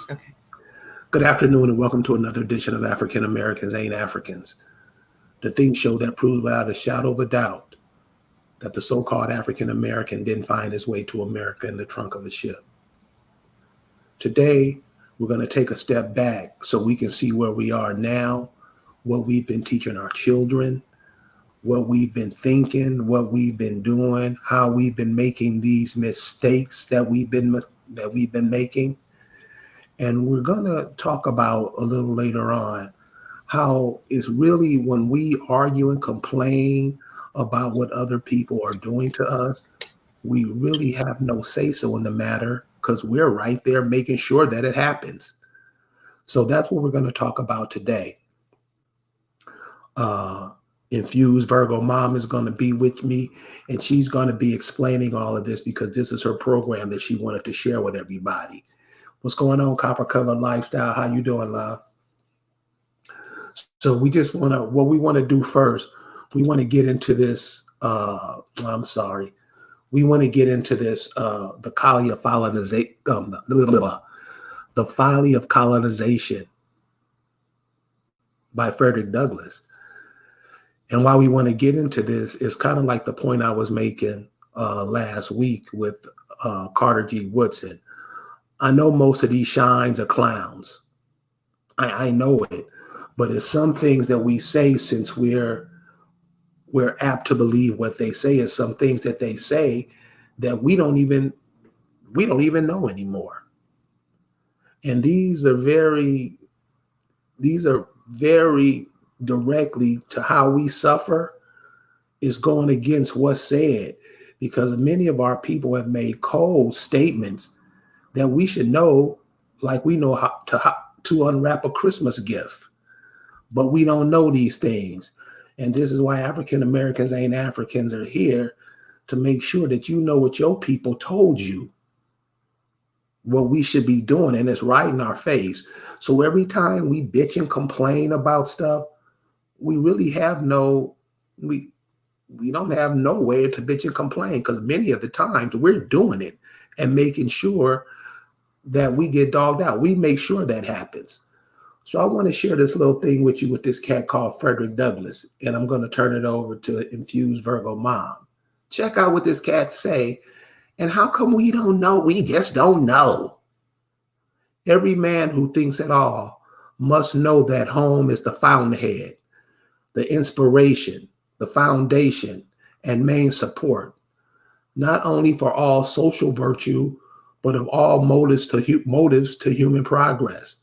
Okay. Good afternoon and welcome to another edition of African Americans Ain't Africans, the think show that proves without a shadow of a doubt that the so-called African American didn't find his way to America in the trunk of a ship. Today, we're going to take a step back so we can see where we are now, what we've been teaching our children, what we've been thinking, what we've been doing, how we've been making these mistakes that we've been making. And we're going to talk about a little later on how it's really when we argue and complain about what other people are doing to us, we really have no say so in the matter because we're right there making sure that it happens. So that's what we're going to talk about today. Uh, Infused Virgo Mom is going to be with me and she's going to be explaining all of this because this is her program that she wanted to share with everybody. What's going on, Copper Color Lifestyle? How you doing, love? So we just want to, what we want to do first, we want to get into this. I'm sorry. We want to get into this, the folly of colonization, the folly of colonization by Frederick Douglass. And why we want to get into this is kind of like the point I was making last week with Carter G. Woodson. I know most of these shines are clowns. I know it, but it's some things that we say since we're apt to believe what they say is some things that they say that we don't even know anymore. And these are very directly to how we suffer is going against what's said because many of our people have made cold statements that we should know, like we know how to unwrap a Christmas gift, but we don't know these things. And this is why African Americans Ain't Africans are here to make sure that you know what your people told you, what we should be doing, and it's right in our face. So every time we bitch and complain about stuff, we really have no we we don't have nowhere to bitch and complain because many of the times we're doing it and making sure that we get dogged out. We make sure that happens. So I want to share this little thing with you with this cat called Frederick Douglass, and I'm going to turn it over to Infused Virgo Mom. Check out what this cat say, and how come we don't know? We just don't know. Every man who thinks at all must know that home is the fountainhead, the inspiration, the foundation, and main support, not only for all social virtue, but of all motives to human progress,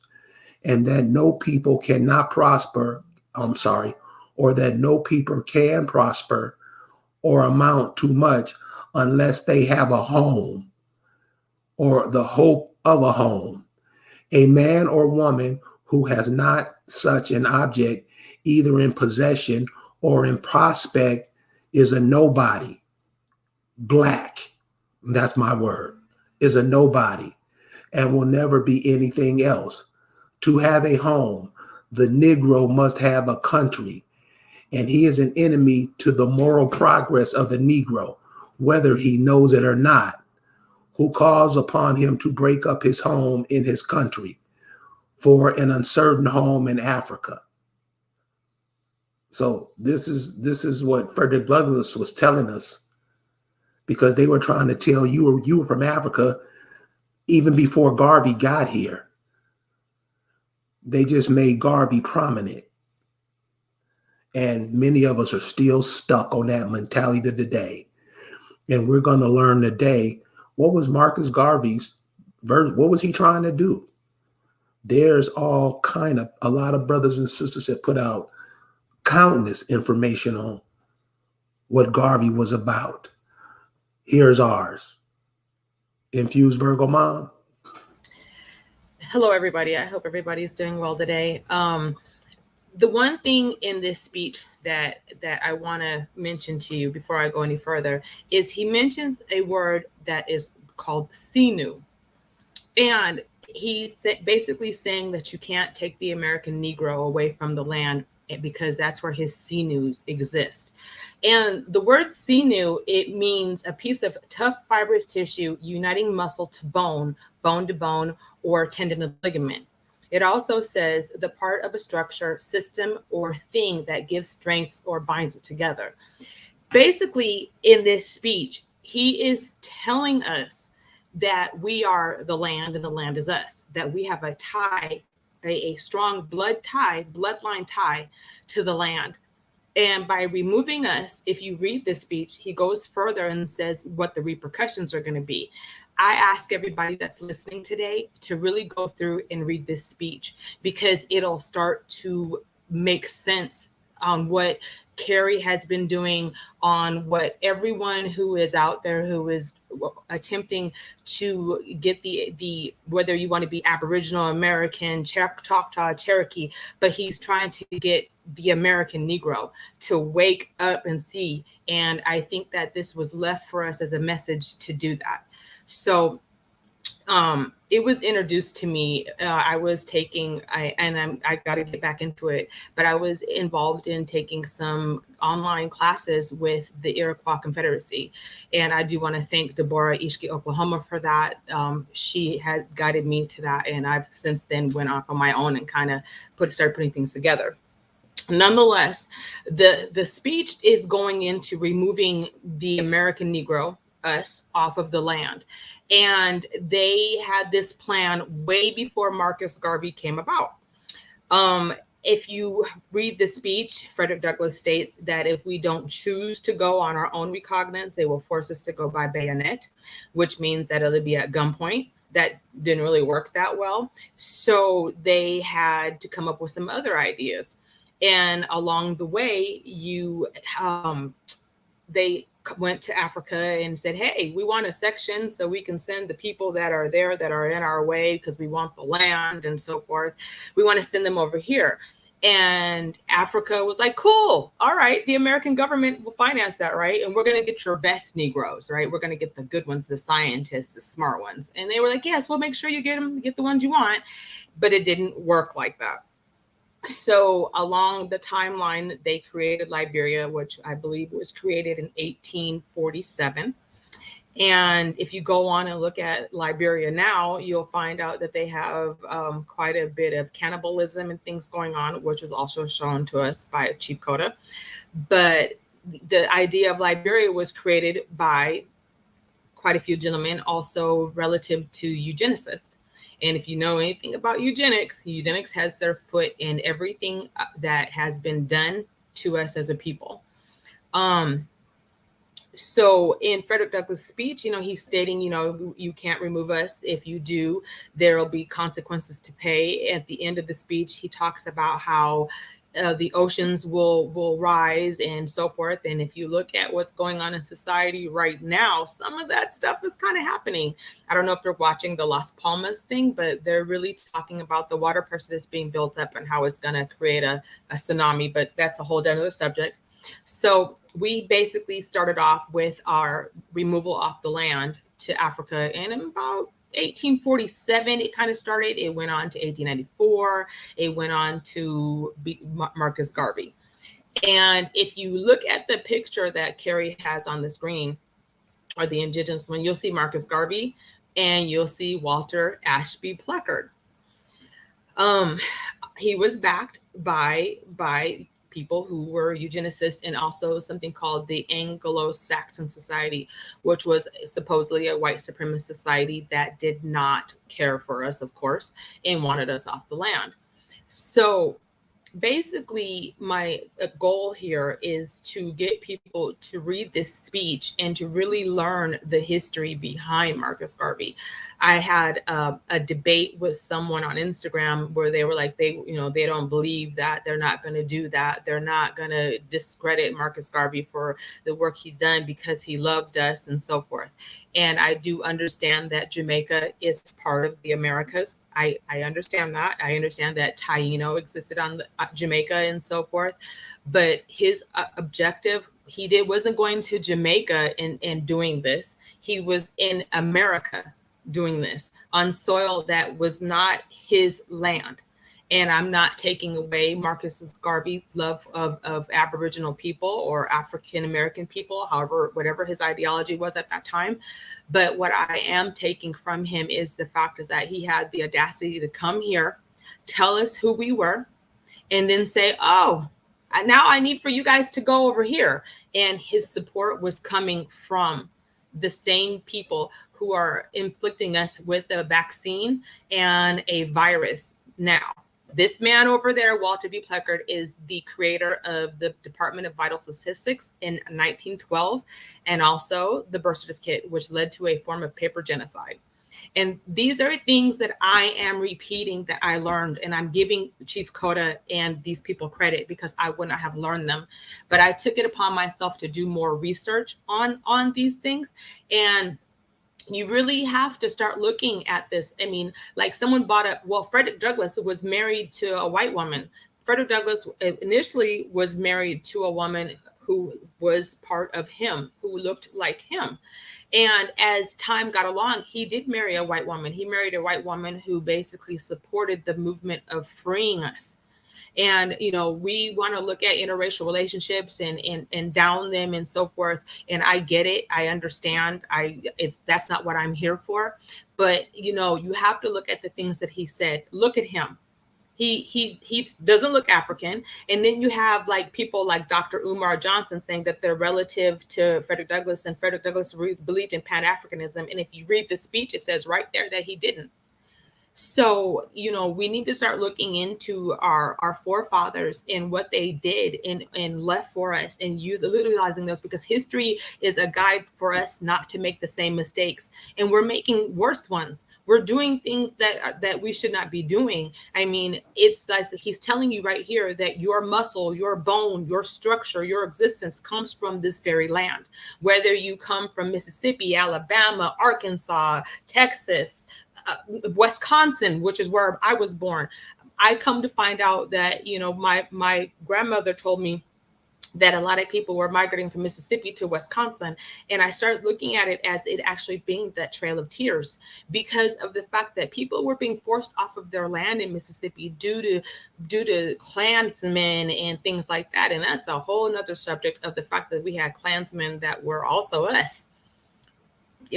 and that no people cannot prosper, I'm sorry, or that no people can prosper or amount to much unless they have a home or the hope of a home. A man or woman who has not such an object, either in possession or in prospect, is a nobody. Black, that's my word, is a nobody and will never be anything else. To have a home, the Negro must have a country, and he is an enemy to the moral progress of the Negro, whether he knows it or not, who calls upon him to break up his home in his country for an uncertain home in Africa. So this is what Frederick Douglass was telling us because they were trying to tell you were from Africa even before Garvey got here. They just made Garvey prominent. And many of us are still stuck on that mentality today. And we're going to learn today what was Marcus Garvey's version, what was he trying to do? There's all kind of a lot of brothers and sisters that put out countless information on what Garvey was about. Here's ours. Infused Virgo Mom. Hello, everybody. I hope everybody's doing well today. The one thing in this speech that I want to mention to you before I go any further is he mentions a word that is called sinew, and he's basically saying that you can't take the American Negro away from the land because that's where his sinews exist. And the word sinew, it means a piece of tough fibrous tissue uniting muscle to bone, bone to bone, or tendon to ligament. It also says the part of a structure, system, or thing that gives strength or binds it together. Basically, in this speech, he is telling us that we are the land and the land is us, that we have a tie, a strong bloodline tie to the land. And by removing us, if you read this speech, he goes further and says what the repercussions are going to be. I ask everybody that's listening today to really go through and read this speech, because it'll start to make sense on what Carrie has been doing, on what everyone who is out there who is attempting to get the whether you want to be Aboriginal, American, Choctaw, Cherokee, but he's trying to get the American Negro to wake up and see. And I think that this was left for us as a message to do that. So it was introduced to me. I was taking, I got to get back into it, but I was involved in taking some online classes with the Iroquois Confederacy. And I do want to thank Deborah Ishki, Oklahoma for that. She had guided me to that. And I've since then went off on my own and kind of started putting things together. Nonetheless, the speech is going into removing the American Negro, us, off of the land. And they had this plan way before Marcus Garvey came about. If you read the speech, Frederick Douglass states that if we don't choose to go on our own recognizance, they will force us to go by bayonet, which means that it'll be at gunpoint. That didn't really work that well. So they had to come up with some other ideas. And along the way, they went to Africa and said, hey, we want a section so we can send the people that are there that are in our way because we want the land and so forth. We want to send them over here. And Africa was like, cool. All right. The American government will finance that, right? And we're going to get your best Negroes, right? We're going to get the good ones, the scientists, the smart ones. And they were like, yes, we'll make sure you get the ones you want. But it didn't work like that. So along the timeline, they created Liberia, which I believe was created in 1847. And if you go on and look at Liberia now, you'll find out that they have quite a bit of cannibalism and things going on, which was also shown to us by Chief Kota. But the idea of Liberia was created by quite a few gentlemen, also relative to eugenicists. And if you know anything about eugenics has their foot in everything that has been done to us as a people. So in Frederick Douglass' speech, he's stating, you can't remove us. If you do, there will be consequences to pay. At the end of the speech, he talks about how the oceans will rise and so forth. And if you look at what's going on in society right now, some of that stuff is kind of happening. I don't know if you're watching the Las Palmas thing, but they're really talking about the water pressure that's being built up and how it's going to create a tsunami. But that's a whole other subject. So we basically started off with our removal off the land to Africa, and in about 1847 it kind of started. It went on to 1894. It went on to Marcus Garvey. And if you look at the picture that Carrie has on the screen, or the indigenous one, you'll see Marcus Garvey and you'll see Walter Ashby Placard. He was backed by people who were eugenicists, and also something called the Anglo-Saxon Society, which was supposedly a white supremacist society that did not care for us, of course, and wanted us off the land. So basically, my goal here is to get people to read this speech and to really learn the history behind Marcus Garvey. I had a debate with someone on Instagram where they were like, they don't believe that, they're not going to do that, they're not going to discredit Marcus Garvey for the work he's done because he loved us and so forth. And I do understand that Jamaica is part of the Americas. I understand that. I understand that Taino existed on Jamaica and so forth. But his objective, wasn't going to Jamaica and doing this. He was in America doing this on soil that was not his land. And I'm not taking away Marcus Garvey's love of Aboriginal people or African American people, however, whatever his ideology was at that time. But what I am taking from him is the fact is that he had the audacity to come here, tell us who we were, and then say, oh, now I need for you guys to go over here. And his support was coming from the same people who are inflicting us with a vaccine and a virus now. This man over there, Walter B. Pleckard, is the creator of the Department of Vital Statistics in 1912, and also the birth certificate, which led to a form of paper genocide. And these are things that I am repeating that I learned, and I'm giving Chief Coda and these people credit because I would not have learned them. But I took it upon myself to do more research on these things. And you really have to start looking at this. I mean, like someone brought up, well, Frederick Douglass was married to a white woman. Frederick Douglass initially was married to a woman who was part of him, who looked like him. And as time got along, he did marry a white woman. He married a white woman who basically supported the movement of freeing us. And we want to look at interracial relationships and down them and so forth. And I get it, I understand. That's not what I'm here for. But you have to look at the things that he said. Look at him. He doesn't look African. And then you have like people like Dr. Umar Johnson saying that they're relative to Frederick Douglass, and Frederick Douglass believed in Pan-Africanism. And if you read the speech, it says right there that he didn't. So, we need to start looking into our forefathers and what they did and left for us, and utilizing those, because history is a guide for us not to make the same mistakes. And we're making worse ones. We're doing things that we should not be doing. I mean, it's like he's telling you right here that your muscle, your bone, your structure, your existence comes from this very land. Whether you come from Mississippi, Alabama, Arkansas, Texas, Wisconsin, which is where I was born. I come to find out that, my grandmother told me that a lot of people were migrating from Mississippi to Wisconsin. And I started looking at it as it actually being that Trail of Tears, because of the fact that people were being forced off of their land in Mississippi due to Klansmen and things like that. And that's a whole nother subject, of the fact that we had Klansmen that were also us,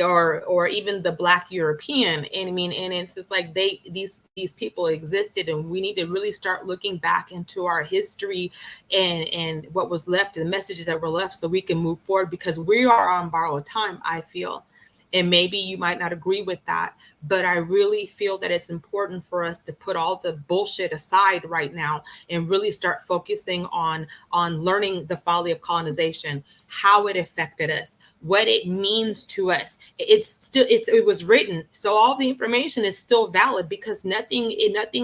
or even the Black European. And I mean, and it's just like these people existed, and we need to really start looking back into our history and what was left, and the messages that were left, so we can move forward, because we are on borrowed time, I feel. And maybe you might not agree with that, but I really feel that it's important for us to put all the bullshit aside right now and really start focusing on learning the folly of colonization, how it affected us, what it means to us. It was written, so all the information is still valid, because nothing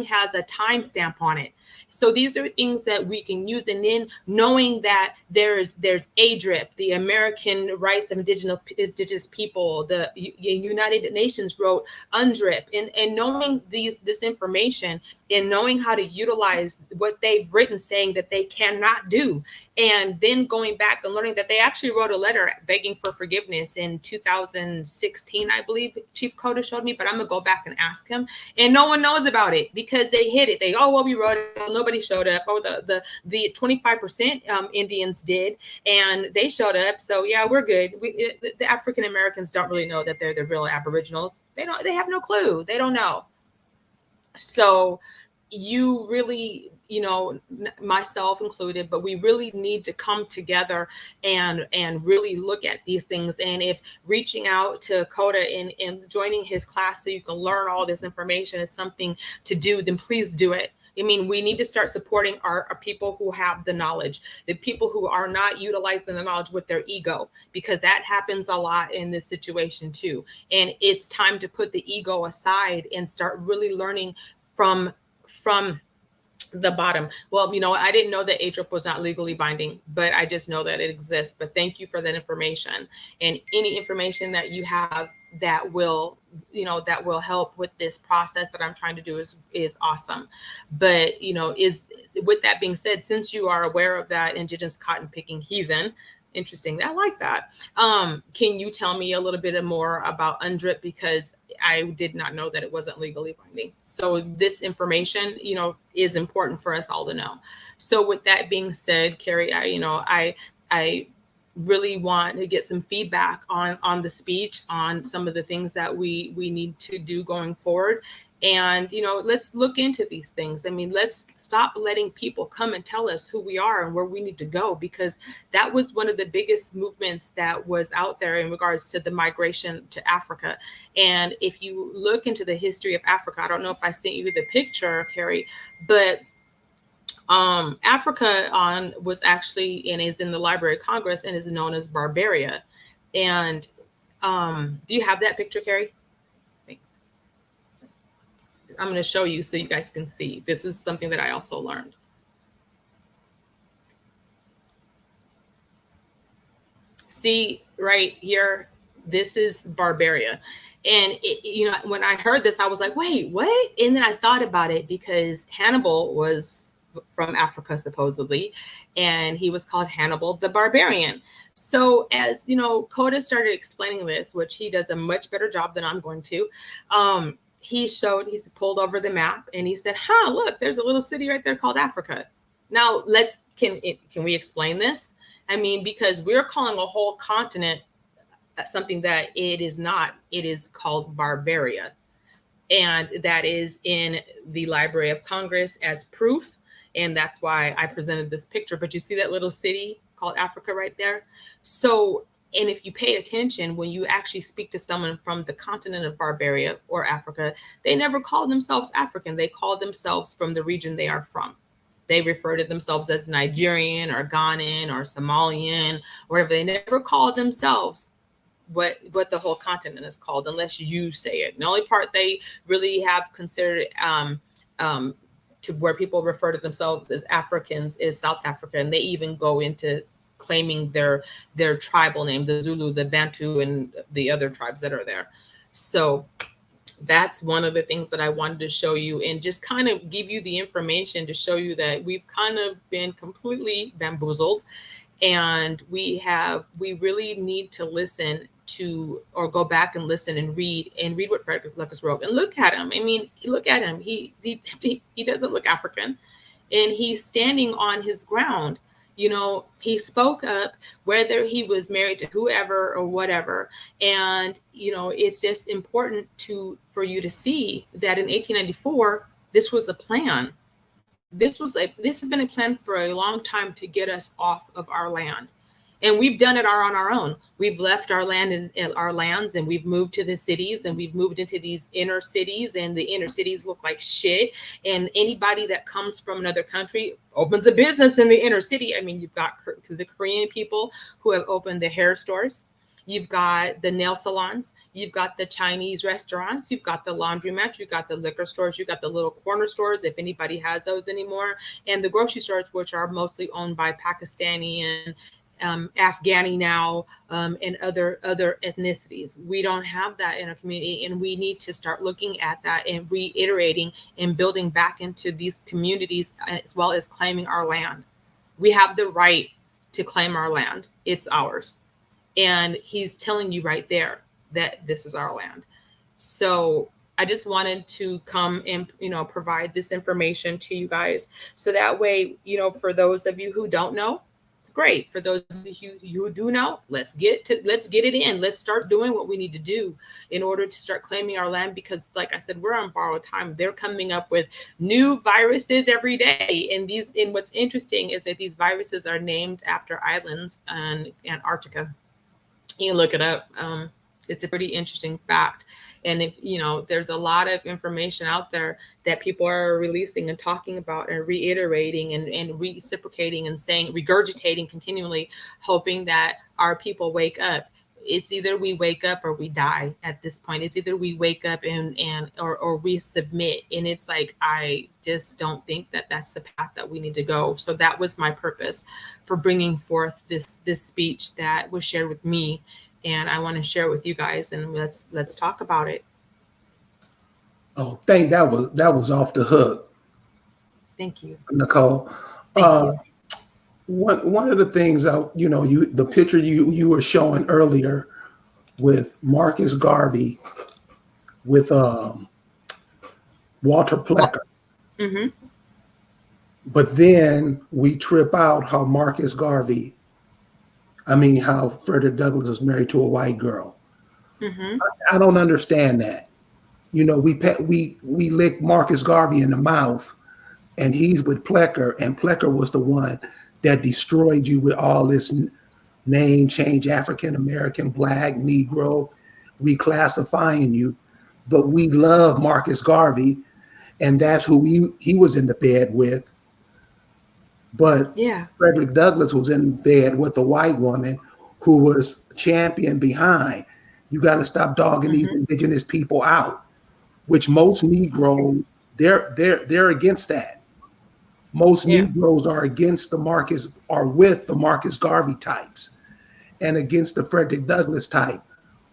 has a timestamp on it. So these are things that we can use. And then knowing that there's ADRIP, the American Rights of Indigenous People, the United Nations wrote UNDRIP, and knowing this information, and knowing how to utilize what they've written, saying that they cannot do, and then going back and learning that they actually wrote a letter begging for forgiveness in 2016, I believe Chief Coda showed me, but I'm gonna go back and ask him. And no one knows about it, because they hid it. We wrote it, nobody showed up. The 25% Indians did, and they showed up. So yeah, we're good. The African Americans don't really know that they're the real Aboriginals. They have no clue. They don't know. So you really, myself included, but we really need to come together and really look at these things. And if reaching out to Coda and joining his class so you can learn all this information is something to do, then please do it. I mean, we need to start supporting our people who have the knowledge, the people who are not utilizing the knowledge with their ego, because that happens a lot in this situation too. And it's time to put the ego aside and start really learning from the bottom. Well, I didn't know that ADRIP was not legally binding, but I just know that it exists. But thank you for that information, and any information that you have that will help with this process that I'm trying to do is awesome. But is with that being said, since you are aware of that indigenous cotton picking heathen, Interesting. I like that. Can you tell me a little bit more about UNDRIP, because I did not know that it wasn't legally binding. So this information, is important for us all to know. So with that being said, Carrie, I really want to get some feedback on the speech, on some of the things that we need to do going forward. And let's look into these things. I mean, let's stop letting people come and tell us who we are and where we need to go, because that was one of the biggest movements that was out there in regards to the migration to Africa. And if you look into the history of Africa, I don't know if I sent you the picture, Carrie, but Africa was actually, and is in the Library of Congress, and is known as Barbaria. And do you have that picture, Carrie? I'm going to show you so you guys can see. This is something that I also learned. See right here, this is Barbaria. And when I heard this, I was like, wait, what? And then I thought about it, because Hannibal was from Africa, supposedly, and he was called Hannibal the Barbarian. So as Coda started explaining this, which he does a much better job than I'm going to, he's pulled over the map and he said, look, there's a little city right there called Africa. Now can we explain this? I mean, because we're calling a whole continent something that it is not. It is called Barbaria. And that is in the Library of Congress as proof. And that's why I presented this picture. But you see that little city called Africa right there? So, and if you pay attention, when you actually speak to someone from the continent of Barbaria or Africa, they never call themselves African. They call themselves from the region they are from. They refer to themselves as Nigerian or Ghanaian or Somalian, or whatever. They never call themselves what the whole continent is called, unless you say it. The only part they really have considered to where people refer to themselves as Africans is South Africa, and they even go into claiming their tribal name, the Zulu, the Bantu, and the other tribes that are there. So that's one of the things that I wanted to show you, and just kind of give you the information to show you that we've kind of been completely bamboozled, and we really need to listen to, or go back and listen and read what Frederick Lucas wrote, and look at him. I mean, look at him. He doesn't look African, and he's standing on his ground. He spoke up, whether he was married to whoever or whatever. And, it's just important for you to see that in 1894, this was a plan. This has been a plan for a long time to get us off of our land. And we've done it on our own. We've left our land and our lands, and we've moved to the cities, and we've moved into these inner cities, and the inner cities look like shit. And anybody that comes from another country opens a business in the inner city. I mean, you've got the Korean people who have opened the hair stores. You've got the nail salons. You've got the Chinese restaurants. You've got the laundromats. You've got the liquor stores. You've got the little corner stores, if anybody has those anymore. And the grocery stores, which are mostly owned by Pakistani and Afghani now, and other ethnicities. We don't have that in our community, and we need to start looking at that and reiterating and building back into these communities, as well as claiming our land. We have the right to claim our land. It's ours. And he's telling you right there that this is our land. So I just wanted to come and, provide this information to you guys. So that way, for those of you who don't know, great. For those of you who do know, let's get it in. Let's start doing what we need to do in order to start claiming our land, because like I said, we're on borrowed time. They're coming up with new viruses every day. And what's interesting is that these viruses are named after islands in Antarctica. You can look it up. It's a pretty interesting fact. And if there's a lot of information out there that people are releasing and talking about and reiterating and reciprocating and saying, regurgitating continually, hoping that our people wake up. It's either we wake up or we die at this point. It's either we wake up or we submit. And it's like, I just don't think that that's the path that we need to go. So that was my purpose for bringing forth this speech that was shared with me. And I want to share it with you guys, and let's talk about it. Oh, think that was off the hook. Thank you, Nicole. Thank you. One of the things the picture you were showing earlier with Marcus Garvey with Walter Well, Plecker, mm-hmm, but then we trip out how Frederick Douglass was married to a white girl. mm-hmm, I don't understand that. We lick Marcus Garvey in the mouth, and he's with Plecker, and Plecker was the one that destroyed you with all this name change, African American, Black, Negro, reclassifying you. But we love Marcus Garvey, and that's who he was in the bed with. But yeah, Frederick Douglass was in bed with a white woman who was champion behind. You got to stop dogging these mm-hmm, indigenous people out, which most Negroes they're against that. Most yeah. Negroes are against with the Marcus Garvey types and against the Frederick Douglass type.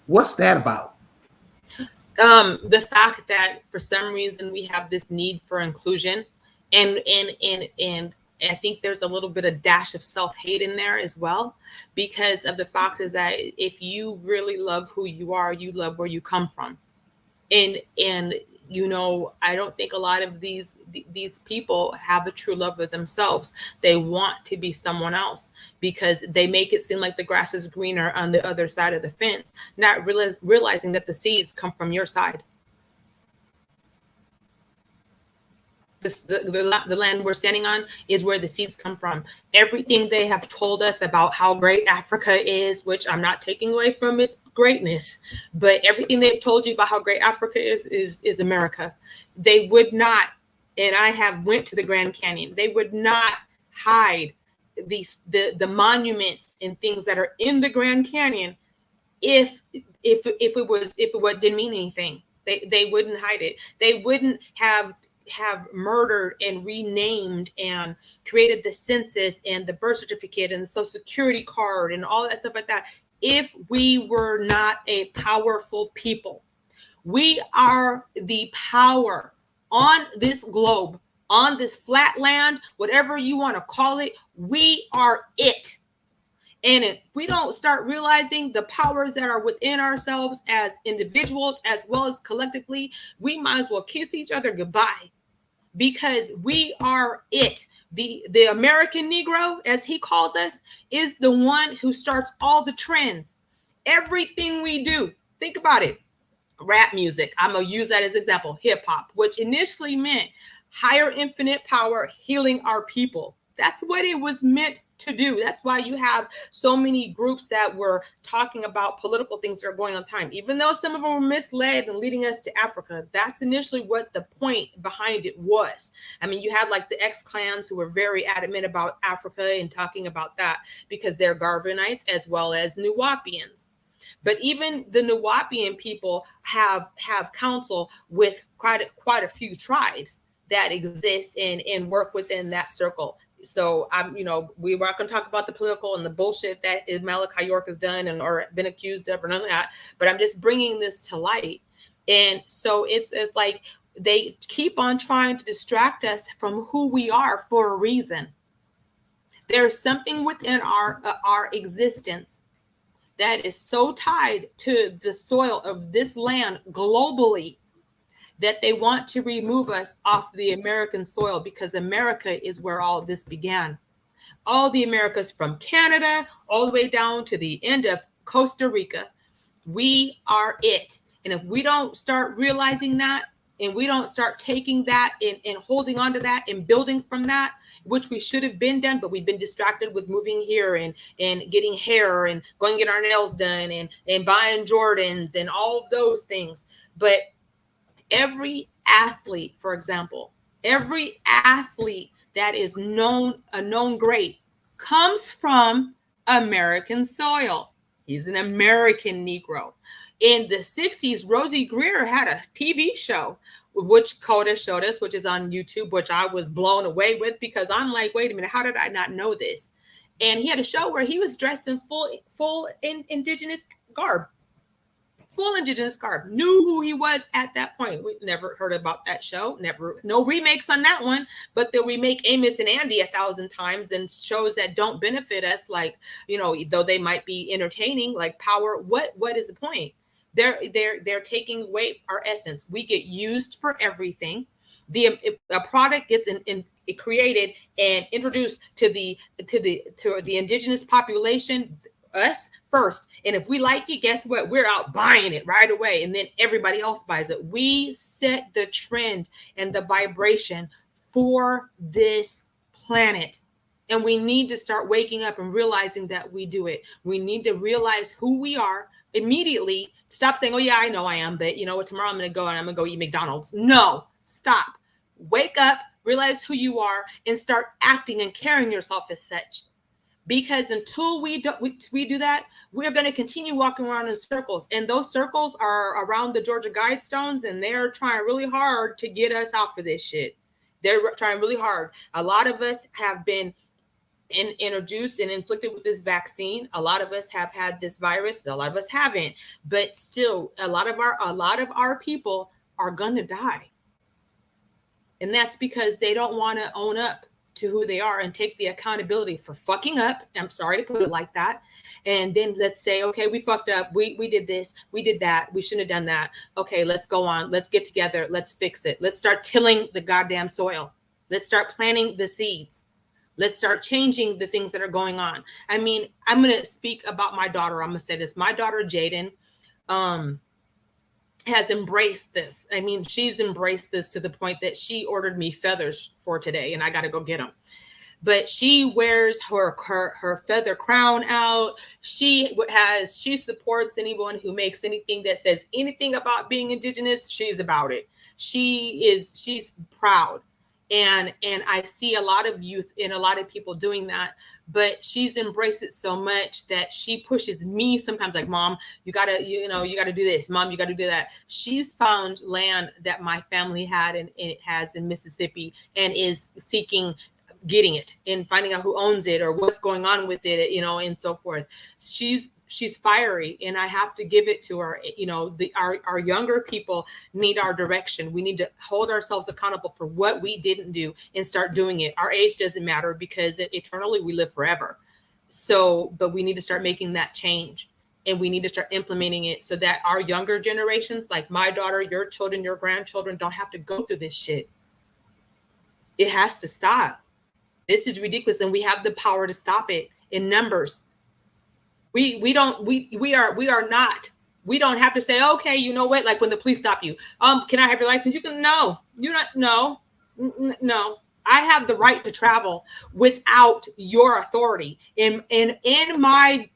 What's that about? The fact that for some reason we have this need for inclusion, and I think there's a little bit of dash of self-hate in there as well, because of the fact is that if you really love who you are, you love where you come from. And I don't think a lot of these people have a true love of themselves. They want to be someone else because they make it seem like the grass is greener on the other side of the fence, not realizing that the seeds come from your side. The land we're standing on is where the seeds come from. Everything they have told us about how great Africa is, which I'm not taking away from its greatness, but everything they've told you about how great Africa is America. They would not, and I have went to the Grand Canyon, they would not hide the monuments and things that are in the Grand Canyon if it didn't mean anything. They wouldn't hide it. They wouldn't have murdered and renamed and created the census and the birth certificate and the social security card and all that stuff like that if we were not a powerful people. We are the power on this globe, on this flat land, whatever you want to call it. We are it. And if we don't start realizing the powers that are within ourselves as individuals as well as collectively, we might as well kiss each other goodbye, because we are it. The American Negro, as he calls us, is the one who starts all the trends. Everything we do, think about it. Rap music, I'm gonna use that as an example. Hip hop, which initially meant higher infinite power healing our people. That's what it was meant to do. That's why you have so many groups that were talking about political things that are going on time, even though some of them were misled and leading us to Africa. That's initially what the point behind it was. I mean, you had like the X-clans who were very adamant about Africa and talking about that because they're Garvinites as well as Nuwapians. But even the Nuwapian people have counsel with quite a few tribes that exist and work within that circle. So we're not going to talk about the political and the bullshit that Malachi York has done and or been accused of or none of that. But I'm just bringing this to light. And so it's like they keep on trying to distract us from who we are for a reason. There's something within our existence that is so tied to the soil of this land globally that they want to remove us off the American soil, because America is where all this began. All the Americas from Canada all the way down to the end of Costa Rica. We are it. And if we don't start realizing that, and we don't start taking that and holding on to that and building from that, which we should have been done, but we've been distracted with moving here and getting hair and going to get our nails done and buying Jordans and all of those things. But every athlete, for example, every athlete that is a known great comes from American soil. He's an American Negro. In the 60s, Rosie Greer had a TV show, which Coda showed us, which is on YouTube, which I was blown away with, because I'm like, wait a minute, how did I not know this? And he had a show where he was dressed in full indigenous garb, full indigenous garb, knew who he was at that point. We never heard about that show, never, no remakes on that one, but they'll remake Amos and Andy 1,000 times, and shows that don't benefit us, like, though they might be entertaining, like Power. What is the point? They're taking away our essence. We get used for everything. A product gets created and introduced to the indigenous population, us first, and if we like it, guess what? We're out buying it right away, and then everybody else buys it. We set the trend and the vibration for this planet, and we need to start waking up and realizing that we do it. We need to realize who we are immediately. Stop saying, oh yeah, I know I am, but you know what, tomorrow I'm gonna go and I'm gonna go eat McDonald's. No, stop. Wake up, realize who you are, and start acting and carrying yourself as such. Because until we do that, we're going to continue walking around in circles. And those circles are around the Georgia Guidestones, and they're trying really hard to get us out for this shit. They're trying really hard. A lot of us have been introduced and inflicted with this vaccine. A lot of us have had this virus. A lot of us haven't. But still, a lot of our people are going to die. And that's because they don't want to own up to who they are and take the accountability for fucking up. I'm sorry to put it like that. And then let's say, okay, we fucked up. We did this. We did that. We shouldn't have done that. Okay, let's go on. Let's get together. Let's fix it. Let's start tilling the goddamn soil. Let's start planting the seeds. Let's start changing the things that are going on. I mean, I'm going to speak about my daughter. I'm going to say this. My daughter, Jaden, has embraced this. I mean, she's embraced this to the point that she ordered me feathers for today, and I got to go get them. But she wears her feather crown out. She supports anyone who makes anything that says anything about being indigenous. She's about it. She's proud. And I see a lot of youth and a lot of people doing that, but she's embraced it so much that she pushes me sometimes, like, Mom, you gotta do this. Mom, you gotta do that. She's found land that my family had and it has in Mississippi, and is seeking getting it and finding out who owns it or what's going on with it, and so forth. She's fiery, and I have to give it to her. Our younger people need our direction. We need to hold ourselves accountable for what we didn't do and start doing it. Our age doesn't matter, because eternally we live forever. So, but we need to start making that change, and we need to start implementing it so that our younger generations, like my daughter, your children, your grandchildren, don't have to go through this shit. It has to stop. This is ridiculous, and we have the power to stop it in numbers. We don't have to say, okay, you know what? Like when the police stop you, can I have your license? You can, no, you're not, no. I have the right to travel without your authority in my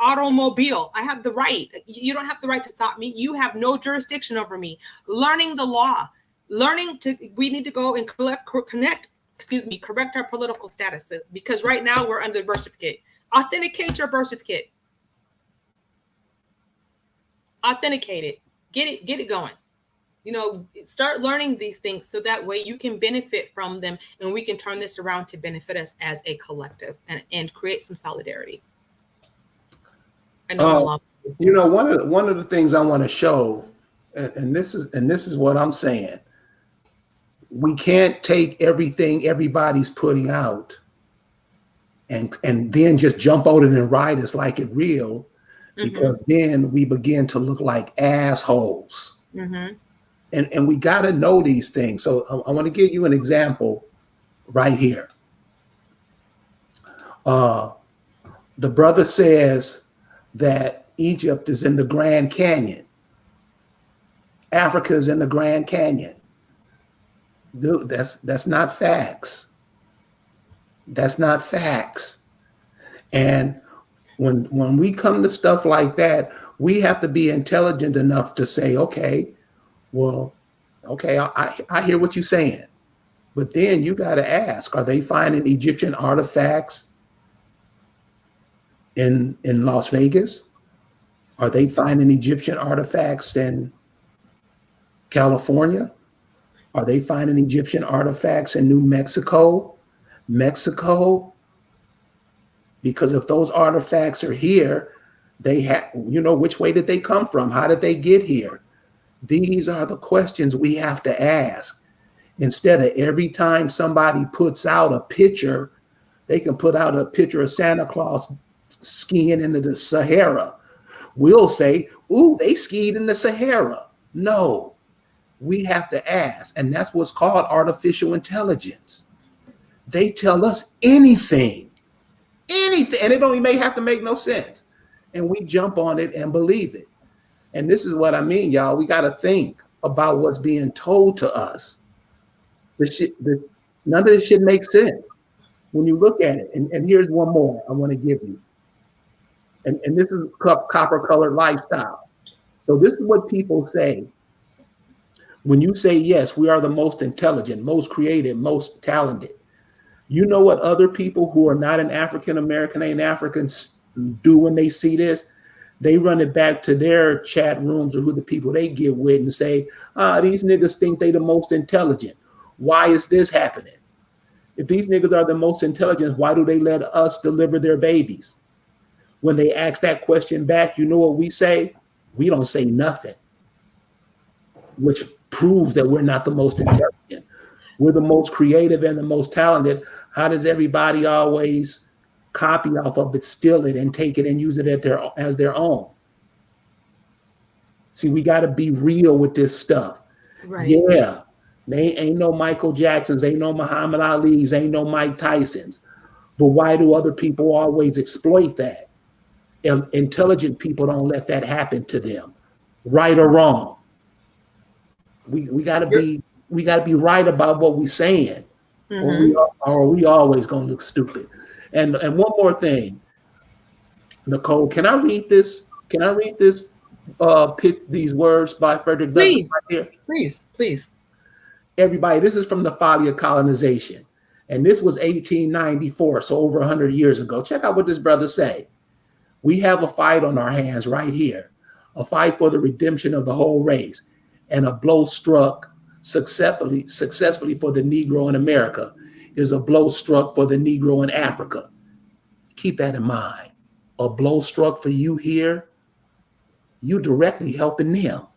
automobile. I have the right. You don't have the right to stop me. You have no jurisdiction over me. Learning the law, we need to go and correct our political statuses, because right now we're under the birth certificate. Authenticate your birth certificate. Authenticate it. Get it going. Start learning these things so that way you can benefit from them, and we can turn this around to benefit us as a collective and create some solidarity. I know. One of the things I want to show, and this is what I'm saying. We can't take everything everybody's putting out and then just jump on it and ride us like it real, because then we begin to look like assholes. And we got to know these things. So I want to give you an example right here. The brother says that Egypt is in the Grand Canyon. Africa is in the Grand Canyon. Dude, that's not facts. That's not facts. And when we come to stuff like that, we have to be intelligent enough to say, okay, I hear what you're saying. But then you got to ask, are they finding Egyptian artifacts in Las Vegas? Are they finding Egyptian artifacts in California? Are they finding Egyptian artifacts in New Mexico? Because if those artifacts are here, They have, which way did they come from? How did they get here? These are the questions we have to ask. Instead of every time somebody puts out a picture, they can put out a picture of Santa Claus skiing into the Sahara. We'll say, ooh, they skied in the Sahara. No, we have to ask. And that's what's called artificial intelligence. They tell us anything, and it only may have to make no sense. And we jump on it and believe it. And this is what I mean, y'all. We got to think about what's being told to us. None of this shit makes sense when you look at it. And here's one more I want to give you. And this is copper colored lifestyle. So this is what people say. When you say, yes, we are the most intelligent, most creative, most talented, you know what other people who are not an African American, ain't Africans, do when they see this? They run it back to their chat rooms or who the people they get with and say, these niggas think they the most intelligent. Why is this happening? If these niggas are the most intelligent, why do they let us deliver their babies? When they ask that question back, you know what we say? We don't say nothing, which proves that we're not the most intelligent. We're the most creative and the most talented. How does everybody always copy off of it, steal it, and take it and use it as their own? See, we got to be real with this stuff. Right. Yeah, they ain't no Michael Jacksons, ain't no Muhammad Ali's, ain't no Mike Tysons. But why do other people always exploit that? Intelligent people don't let that happen to them, right or wrong. We got to be right about what we're saying, or we always gonna look stupid. And one more thing, Nicole, can I read this? Can I read this? These words by Frederick Douglass right here. Please. Everybody, this is from the Folly of Colonization, and this was 1894, so over 100 years ago. Check out what this brother say. We have a fight on our hands right here, a fight for the redemption of the whole race, and a blow struck successfully for the Negro in America is a blow struck for the Negro in Africa. Keep that in mind. A blow struck for you here, you directly helping them.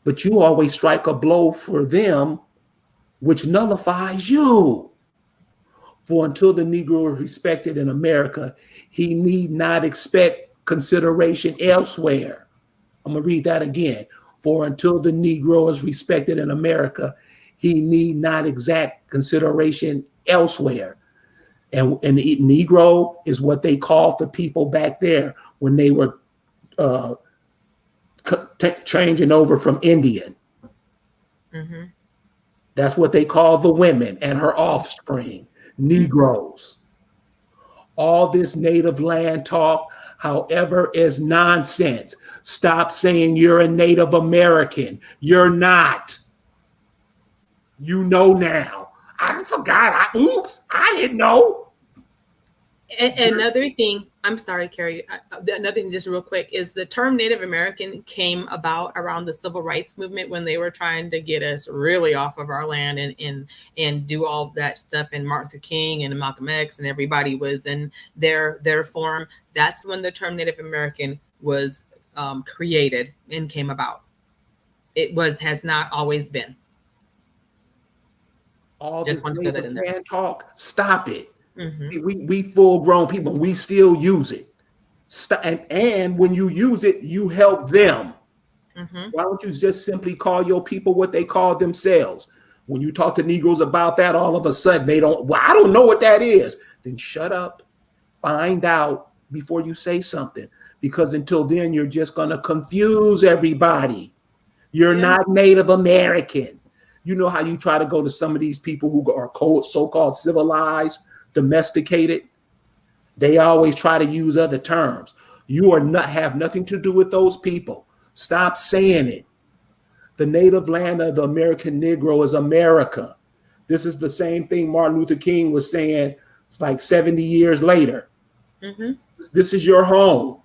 But you always strike a blow for them, which nullifies you. For until the Negro is respected in America, he need not expect consideration elsewhere. I'm going to read that again. For until the Negro is respected in America, he need not exact consideration elsewhere. And the Negro is what they called the people back there when they were changing over from Indian. Mm-hmm. That's what they call the women and her offspring, Negroes. All this native land talk, however, is nonsense. Stop saying you're a Native American. You're not. You know now. I forgot. Oops, I didn't know. Another thing, I'm sorry, Carrie. Another thing, just real quick, is the term Native American came about around the Civil Rights Movement when they were trying to get us really off of our land and do all that stuff. And Martin Luther King and Malcolm X and everybody was in their form. That's when the term Native American was created and came about. It has not always been. All just want to put that in there. Talk. Stop it. Mm-hmm. We full grown people. We still use it. And when you use it, you help them. Mm-hmm. Why don't you just simply call your people what they call themselves? When you talk to Negroes about that, all of a sudden they don't. Well, I don't know what that is. Then shut up. Find out before you say something. Because until then, you're just going to confuse everybody. You're not Native American. You know how you try to go to some of these people who are so-called civilized, domesticated? They always try to use other terms. You have nothing to do with those people. Stop saying it. The native land of the American Negro is America. This is the same thing Martin Luther King was saying. It's like 70 years later. Mm-hmm. This is your home.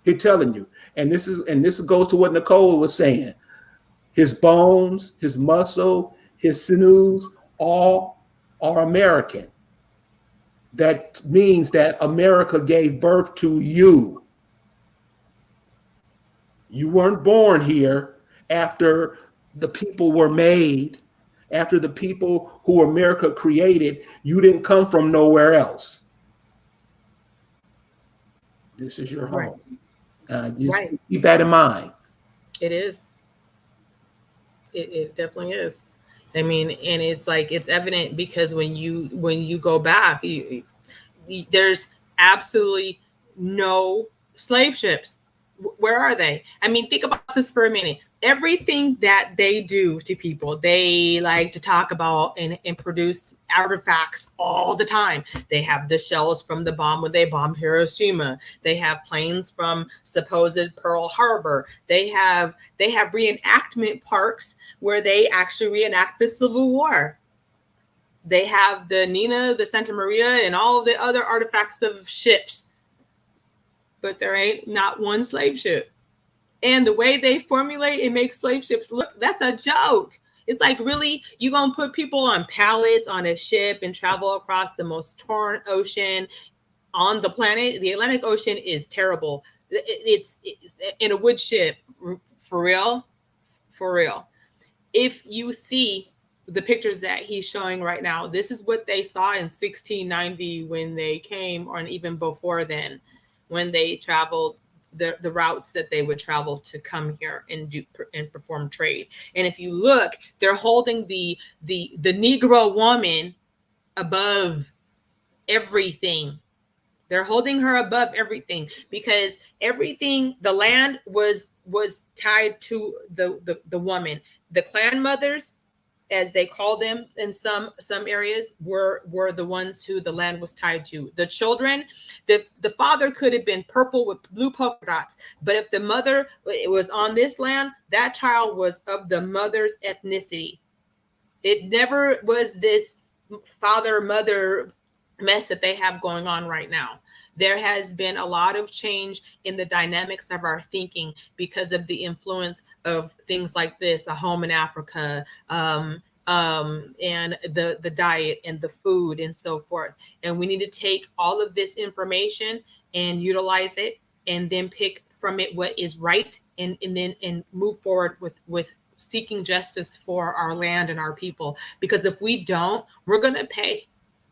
He's telling you. And this goes to what Nicole was saying. His bones, his muscle, his sinews, all are American. That means that America gave birth to you. You weren't born here after the people were made, after the people who America created. You didn't come from nowhere else. This is your Right. home. Just Right. keep that in mind. It is. It definitely is. I mean, and it's like it's evident because when you go back, there's absolutely no slave ships. Where are they? I mean, think about this for a minute. Everything that they do to people, they like to talk about and produce artifacts all the time. They have the shells from the bomb when they bombed Hiroshima. They have planes from supposed Pearl Harbor. They have reenactment parks where they actually reenact the Civil War. They have the Nina, the Santa Maria, and all the other artifacts of ships, but there ain't not one slave ship. And the way they formulate and make slave ships look, that's a joke. It's like, really, you gonna put people on pallets on a ship and travel across the most torn ocean on the planet? The Atlantic Ocean is terrible. It's in a wood ship, for real, for real. If you see the pictures that he's showing right now, this is what they saw in 1690 when they came, or even before then, when they traveled the routes that they would travel to come here and do and perform trade. And if you look, they're holding the Negro woman above everything. They're holding her above everything because everything, the land was tied to the woman. The clan mothers, as they call them in some areas, were the ones who the land was tied to. The children, the father could have been purple with blue polka dots, but if the mother was on this land, that child was of the mother's ethnicity. It never was this father mother mess that they have going on right now. There has been a lot of change in the dynamics of our thinking because of the influence of things like this, a home in Africa, and the diet and the food and so forth. And we need to take all of this information and utilize it, and then pick from it what is right, and then and move forward with seeking justice for our land and our people. Because if we don't, we're going to pay.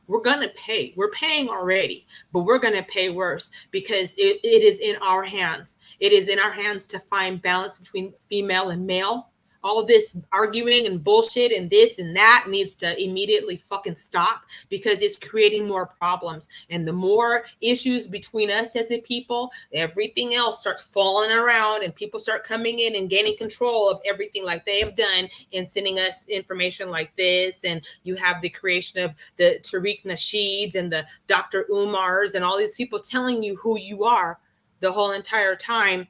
We're going to pay. We're paying already, but we're going to pay worse because it is in our hands. It is in our hands to find balance between female and male. All this arguing and bullshit and this and that needs to immediately fucking stop, because it's creating more problems. And the more issues between us as a people, everything else starts falling around, and people start coming in and gaining control of everything like they have done, and sending us information like this. And you have the creation of the Tariq Nasheeds and the Dr. Umars and all these people telling you who you are the whole entire time.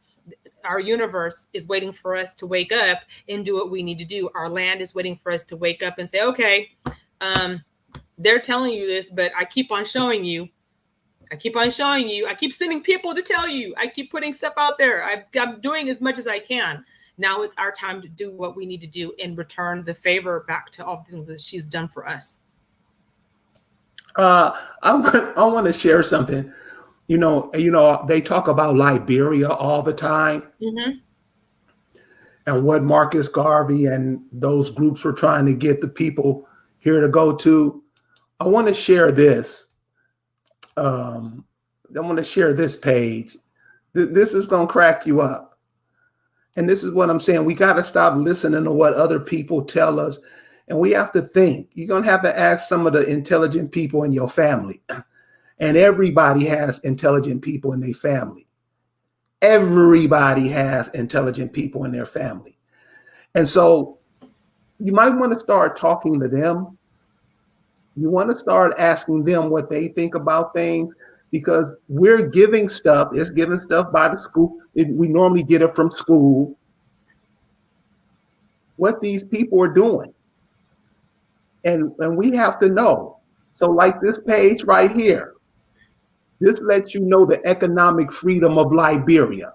Our universe is waiting for us to wake up and do what we need to do. Our land is waiting for us to wake up and say, okay, they're telling you this, but I keep on showing you. I keep on showing you. I keep sending people to tell you. I keep putting stuff out there. I'm doing as much as I can. Now it's our time to do what we need to do and return the favor back to all the things that she's done for us. I want to share something. They talk about Liberia all the time, Mm-hmm. and what Marcus Garvey and those groups were trying to get the people here to go to. I want to share this. I want to share this page. This is going to crack you up. And this is what I'm saying. We got to stop listening to what other people tell us. And we have to think. You're going to have to ask some of the intelligent people in your family. And everybody has intelligent people in their family. Everybody has intelligent people in their family. And so you might want to start talking to them. You want to start asking them what they think about things, because we're giving stuff. It's given stuff by the school. We normally get it from school. What these people are doing. And we have to know. So like this page right here, this lets you know the economic freedom of Liberia.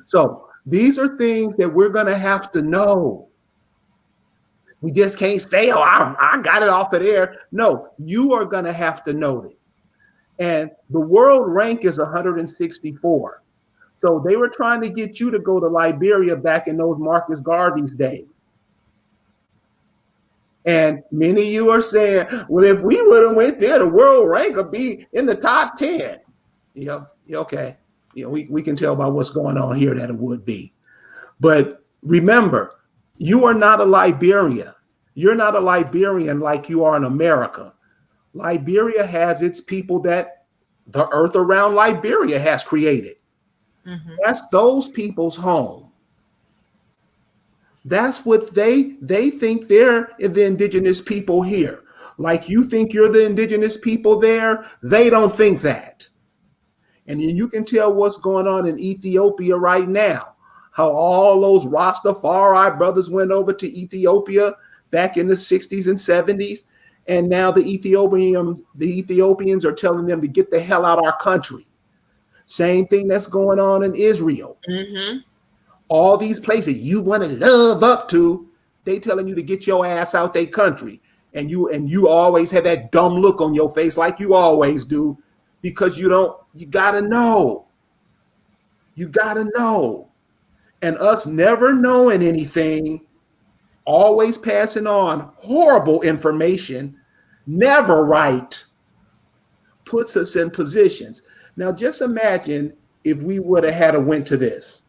So these are things that we're going to have to know. We just can't say, oh, I got it off of there. No, you are going to have to know it. And the world rank is 164. So they were trying to get you to go to Liberia back in those Marcus Garvey's days. And many of you are saying, well, if we would have went there, the world rank would be in the top 10. Okay. We can tell by what's going on here that it would be. But remember, you are not a Liberia. You're not a Liberian like you are in America. Liberia has its people that the earth around Liberia has created. Mm-hmm. That's those people's home. That's what they think they're the indigenous people here. Like you think you're the indigenous people there, they don't think that. And you can tell what's going on in Ethiopia right now. How all those Rastafari brothers went over to Ethiopia back in the 60s and 70s. And now the Ethiopians are telling them to get the hell out of our country. Same thing that's going on in Israel. Mm-hmm. All these places you want to love up to, they telling you to get your ass out their country. And you always have that dumb look on your face like you always do, because you gotta know. You gotta know. And us never knowing anything, always passing on horrible information, never right, puts us in positions. Now just imagine if we would have had a went to this.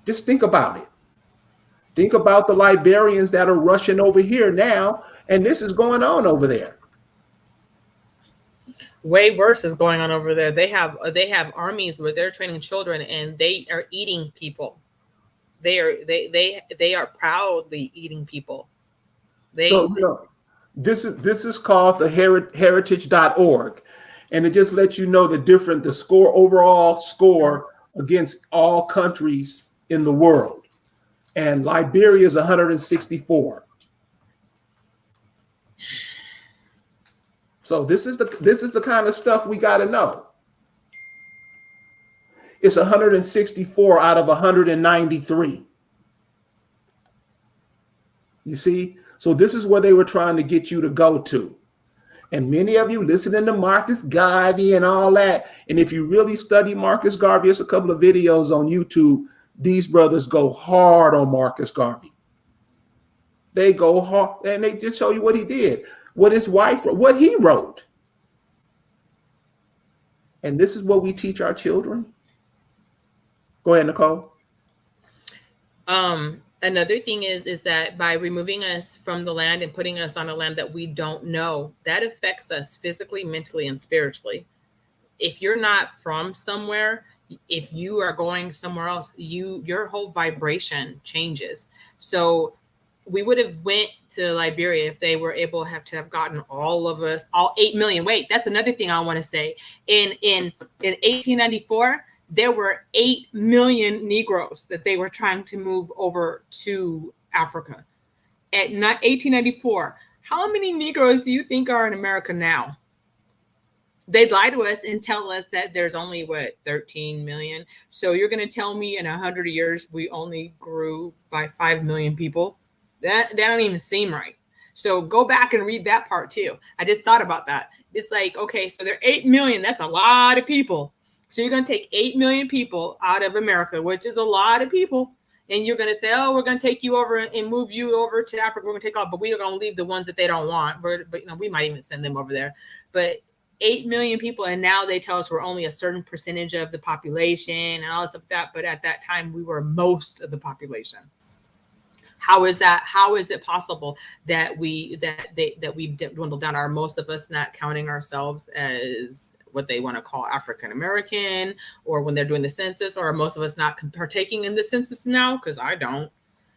Just think about it. Think about the Liberians that are rushing over here now, and this is going on over there. Way worse is going on over there. They have armies where they're training children, and they are eating people. They are proudly eating people. This is called the heritage.org, and it just lets you know the overall score against all countries in the world. And Liberia is 164. So this is the kind of stuff we got to know. It's 164 out of 193. You see? So this is where they were trying to get you to go to. And many of you listening to Marcus Garvey and all that. And if you really study Marcus Garvey, there's a couple of videos on YouTube. These brothers go hard on Marcus Garvey. They go hard, and they just show you what he did, what his wife wrote, what he wrote. And this is what we teach our children. Go ahead, Nicole. Another thing is that by removing us from the land and putting us on a land that we don't know, that affects us physically, mentally, and spiritually. If you're not from somewhere, if you are going somewhere else, your whole vibration changes. So we would have went to Liberia if they were able to have gotten all of us, all 8 million. Wait, that's another thing I want to say. In 1894, there were 8 million Negroes that they were trying to move over to Africa. At 1894, how many Negroes do you think are in America now? They'd lie to us and tell us that there's only 13 million. So you're going to tell me in 100 years we only grew by 5 million people? That don't even seem right. So go back and read that part too. I just thought about that. It's like, okay, so there are 8 million. That's a lot of people. So you're going to take 8 million people out of America, which is a lot of people. And you're going to say, oh, we're going to take you over and move you over to Africa. We're going to take off, but we're going to leave the ones that they don't want. But we might even send them over there. But 8 million people, and now they tell us we're only a certain percentage of the population and all this stuff like that. But at that time, we were most of the population. How is that? How is it possible that we've dwindled down? Are most of us not counting ourselves as what they want to call African American, or when they're doing the census, or are most of us not partaking in the census now? Because I don't.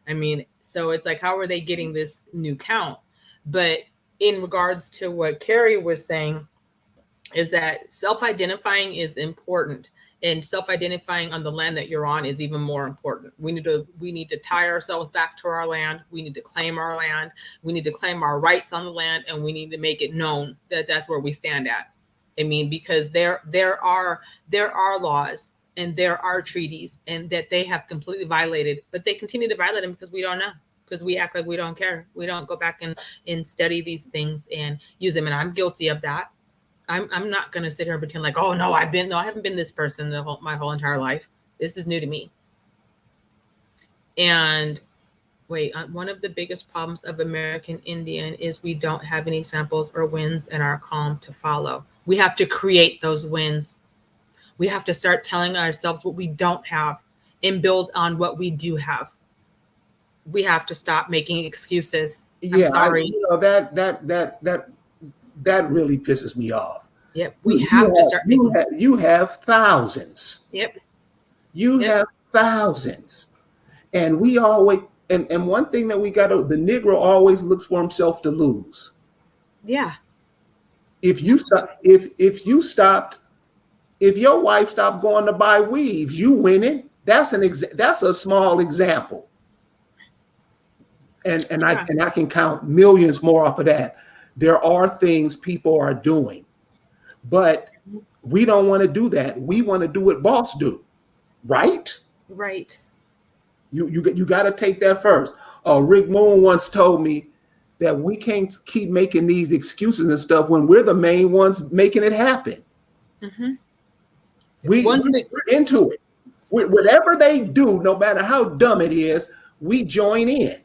I mean, so it's like, how are they getting this new count? But in regards to what Carrie was saying, is that self-identifying is important, and self-identifying on the land that you're on is even more important. We need to tie ourselves back to our land. We need to claim our land. We need to claim our rights on the land, and we need to make it known that that's where we stand at. I mean, because there are laws and there are treaties, and that they have completely violated, but they continue to violate them because we don't know, because we act like we don't care. We don't go back and study these things and use them. And I'm guilty of that. I'm not gonna sit here and pretend like, oh no, I haven't been this person my whole entire life. This is new to me. And wait, one of the biggest problems of American Indian is we don't have any samples or wins in our calm to follow. We have to create those wins. We have to start telling ourselves what we don't have and build on what we do have. We have to stop making excuses. I'm Yeah, sorry. that really pisses me off. Yep, we have to start making. You have thousands. Yep, You yep, have thousands. And we always and one thing that we got to the Negro always looks for himself to lose. yeah, If you stop if you stopped if your wife stopped going to buy weaves, you winning. That's a small example. And yeah, I can count millions more off of that. There are things people are doing, but we don't want to do that. We want to do what boss do, right? right. You got to take that first. Rick Moon once told me that we can't keep making these excuses and stuff when we're the main ones making it happen. Mm-hmm. We're into it. Whatever they do, no matter how dumb it is, we join in.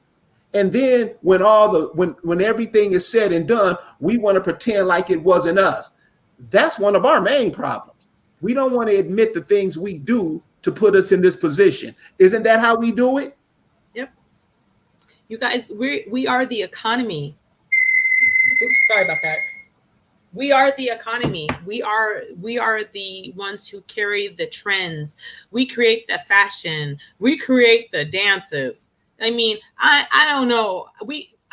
And then when everything is said and done, we want to pretend like it wasn't us. That's one of our main problems. We don't want to admit the things we do to put us in this position. Isn't that how we do it? Yep. You guys, we are the economy. Oops, sorry about that. We are the economy. We are the ones who carry the trends. We create the fashion. We create the dances. I mean, I don't know.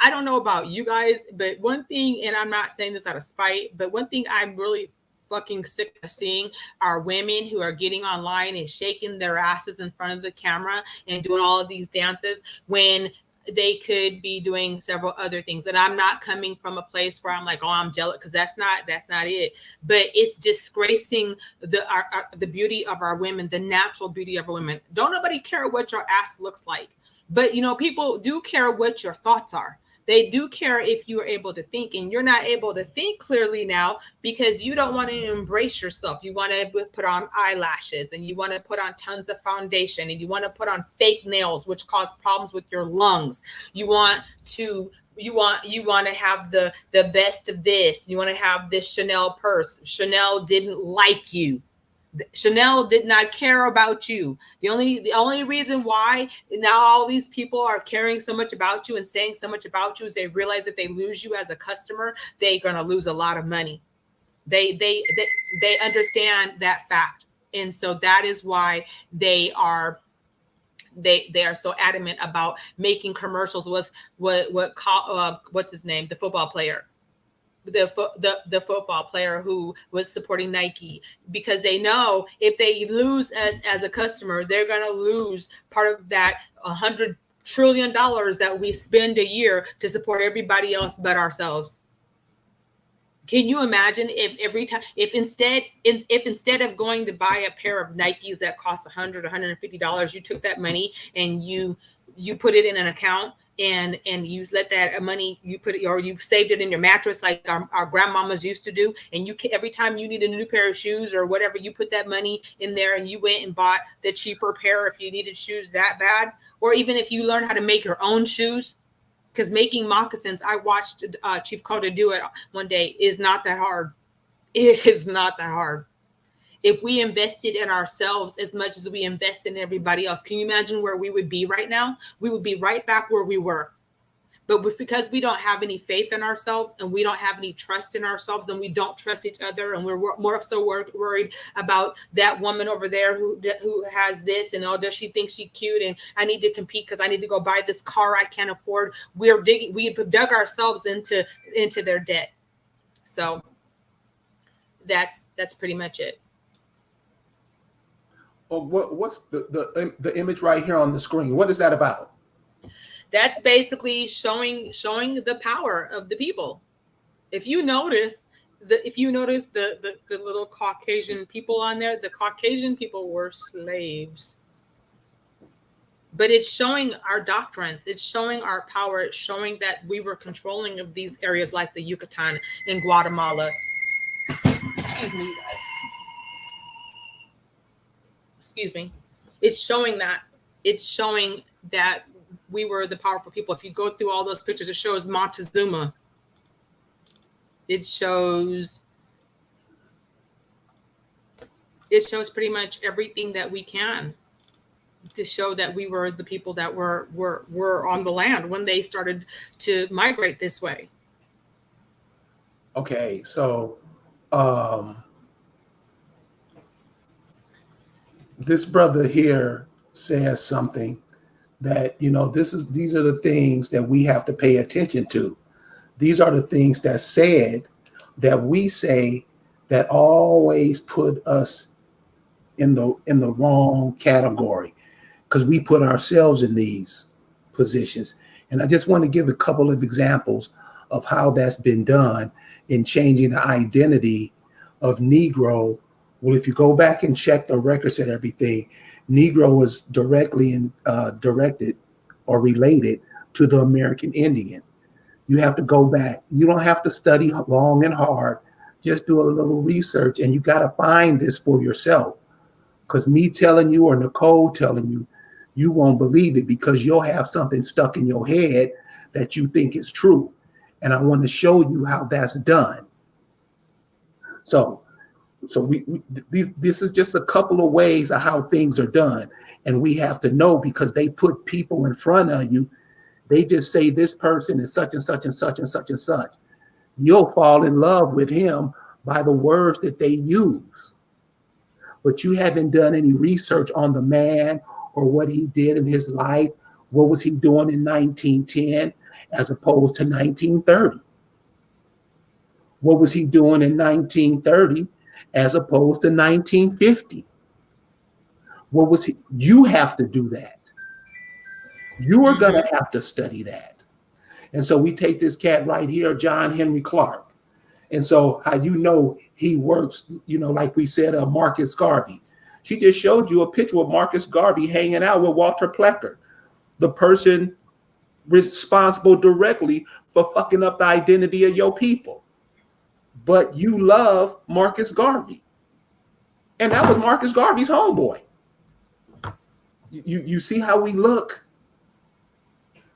I don't know about you guys, but one thing, and I'm not saying this out of spite, but one thing I'm really fucking sick of seeing are women who are getting online and shaking their asses in front of the camera and doing all of these dances when they could be doing several other things. And I'm not coming from a place where I'm like, oh, I'm jealous, because that's not it. But it's disgracing the beauty of our women, the natural beauty of our women. Don't nobody care what your ass looks like. But people do care what your thoughts are. They do care if you are able to think, and you're not able to think clearly now because you don't want to embrace yourself. You want to put on eyelashes, and you want to put on tons of foundation, and you want to put on fake nails, which cause problems with your lungs. You want to have the best of this. You want to have this Chanel purse. Chanel didn't like you. Chanel did not care about you. The only reason why now all these people are caring so much about you and saying so much about you is they realize if they lose you as a customer, they're going to lose a lot of money. They understand that fact. And so that is why they are so adamant about making commercials with what's his name, the football player. The football player who was supporting Nike, because they know if they lose us as a customer, they're going to lose part of that $100 trillion that we spend a year to support everybody else but ourselves. Can you imagine if instead of going to buy a pair of Nikes that cost $150, you took that money and you put it in an account and you let that money, you put it, or you saved it in your mattress like our grandmamas used to do, and you every time you need a new pair of shoes or whatever, you put that money in there and you went and bought the cheaper pair if you needed shoes that bad. Or even if you learn how to make your own shoes, because making moccasins, I watched Chief Cota do it one day, is not that hard. It is not that hard. If we invested in ourselves as much as we invested in everybody else, can you imagine where we would be right now? We would be right back where we were. But because we don't have any faith in ourselves and we don't have any trust in ourselves and we don't trust each other, and we're more so worried about that woman over there who has this, and does she think she's cute, and I need to compete because I need to go buy this car I can't afford. We've dug ourselves into their debt. So that's pretty much it. Well, what's the image right here on the screen? What is that about? That's basically showing the power of the people. If you notice the little Caucasian people on there, the Caucasian people were slaves. But it's showing our doctrines. It's showing our power. It's showing that we were controlling of these areas like the Yucatan in Guatemala. excuse me, you guys. Excuse me. It's showing that it's showing that we were the powerful people. If you go through all those pictures, it shows Montezuma. It shows pretty much everything that we can to show that we were the people that were on the land when they started to migrate this way. Okay, so um, this brother here says something that, these are the things that we have to pay attention to. These are the things that we say that always put us in the wrong category, because we put ourselves in these positions. And I just want to give a couple of examples of how that's been done in changing the identity of Negro. Well, if you go back and check the records and everything, Negro was directly directed or related to the American Indian. You have to go back. You don't have to study long and hard. Just do a little research, and you got to find this for yourself. Because me telling you or Nicole telling you, you won't believe it, because you'll have something stuck in your head that you think is true. And I want to show you how that's done. So this is just a couple of ways of how things are done. And we have to know, because they put people in front of you. They just say this person is such and such and such and such and such. You'll fall in love with him by the words that they use. But you haven't done any research on the man or what he did in his life. What was he doing in 1910 as opposed to 1930? What was he doing in 1930 as opposed to 1950? What was he? You have to do that. You are going to have to study that. And so we take this cat right here, John Henry Clark. And so how he works, like we said, Marcus Garvey. She just showed you a picture of Marcus Garvey hanging out with Walter Plecker, the person responsible directly for fucking up the identity of your people. But you love Marcus Garvey. And that was Marcus Garvey's homeboy. You see how we look?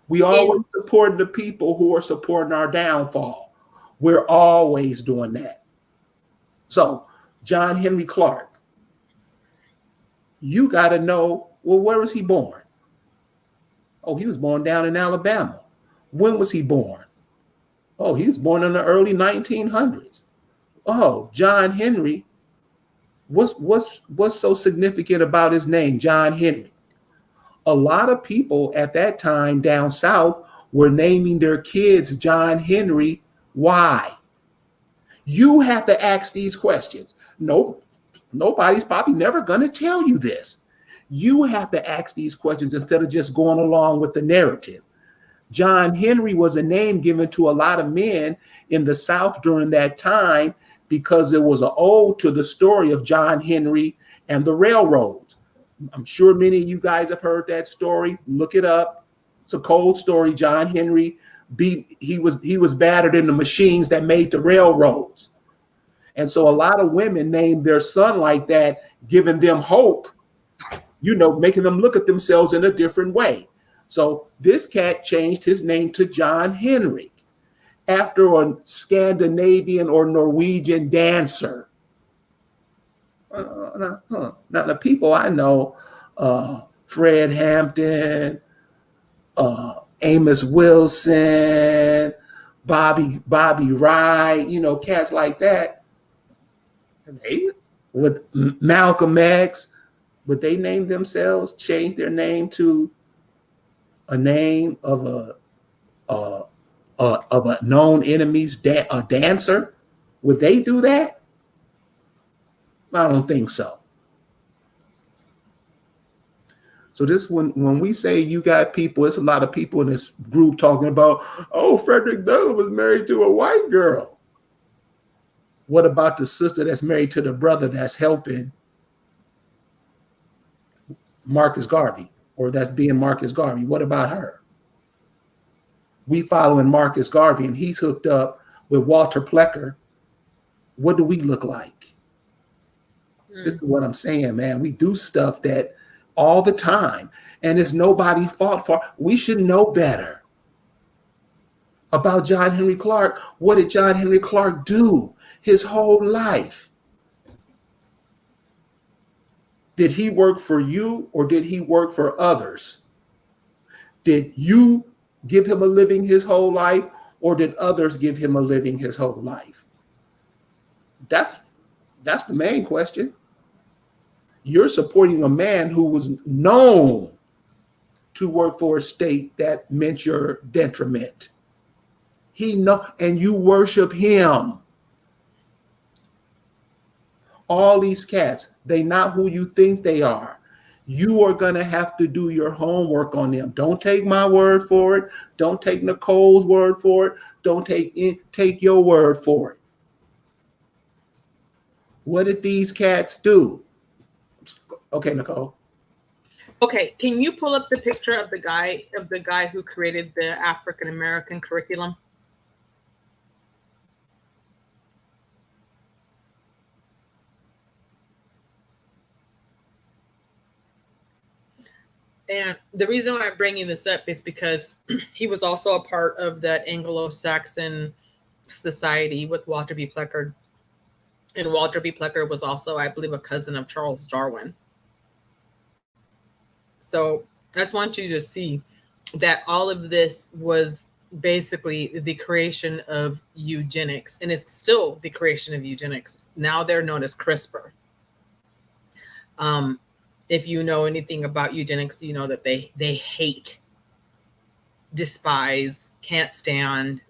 We always support the people who are supporting our downfall. We're always doing that. So, John Henry Clark, you got to know, well, where was he born? Oh, he was born down in Alabama. When was he born? Oh, he was born in the early 1900s. Oh, John Henry, what's so significant about his name, John Henry? A lot of people at that time down south were naming their kids John Henry. Why? You have to ask these questions. Nope, nobody's probably never going to tell you this. You have to ask these questions instead of just going along with the narrative. John Henry was a name given to a lot of men in the South during that time because it was an ode to the story of John Henry and the railroads. I'm sure many of you guys have heard that story. Look it up. It's a cold story. John Henry he was battered in the machines that made the railroads. And so a lot of women named their son like that, giving them hope, making them look at themselves in a different way. So this cat changed his name to John Henry after a Scandinavian or Norwegian dancer. Now, the people I know, Fred Hampton, Amos Wilson, Bobby Wright, cats like that. They, with Malcolm X, would they name themselves, change their name to a name of a known enemy's a dancer? Would they do that? I don't think so. So this when we say you got people, it's a lot of people in this group talking about, oh, Frederick Douglass was married to a white girl. What about the sister that's married to the brother that's helping Marcus Garvey, or that's being Marcus Garvey? What about her? We following Marcus Garvey and he's hooked up with Walter Plecker. What do we look like? This is what I'm saying, man. We do stuff that all the time, and it's nobody's fault for. We should know better about John Henry Clark. What did John Henry Clark do his whole life? Did he work for you or did he work for others? Did you give him a living his whole life or did others give him a living his whole life? That's the main question. You're supporting a man who was known to work for a state that meant your detriment. He know, and you worship him. All these cats, they not who you think they are. You are going to have to do your homework on them. Don't take my word for it. Don't take Nicole's word for it. Don't take your word for it. What did these cats do? Okay, Nicole. Okay, can you pull up the picture of the guy who created the African American curriculum? And the reason why I'm bringing this up is because he was also a part of that Anglo-Saxon society with Walter B. Pleckard. And Walter B. Pleckard was also, I believe, a cousin of Charles Darwin. So I just want you to see that all of this was basically the creation of eugenics, and it's still the creation of eugenics. Now they're known as CRISPR. If you know anything about eugenics, you know that they hate, despise, can't stand,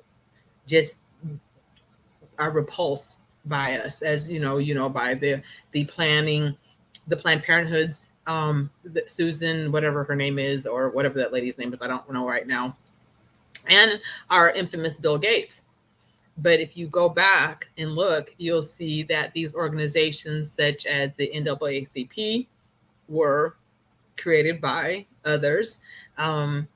just are repulsed by us, as by the Planned Parenthoods, Susan, whatever her name is, or whatever that lady's name is, I don't know right now, and our infamous Bill Gates. But if you go back and look, you'll see that these organizations such as the NAACP were created by others. The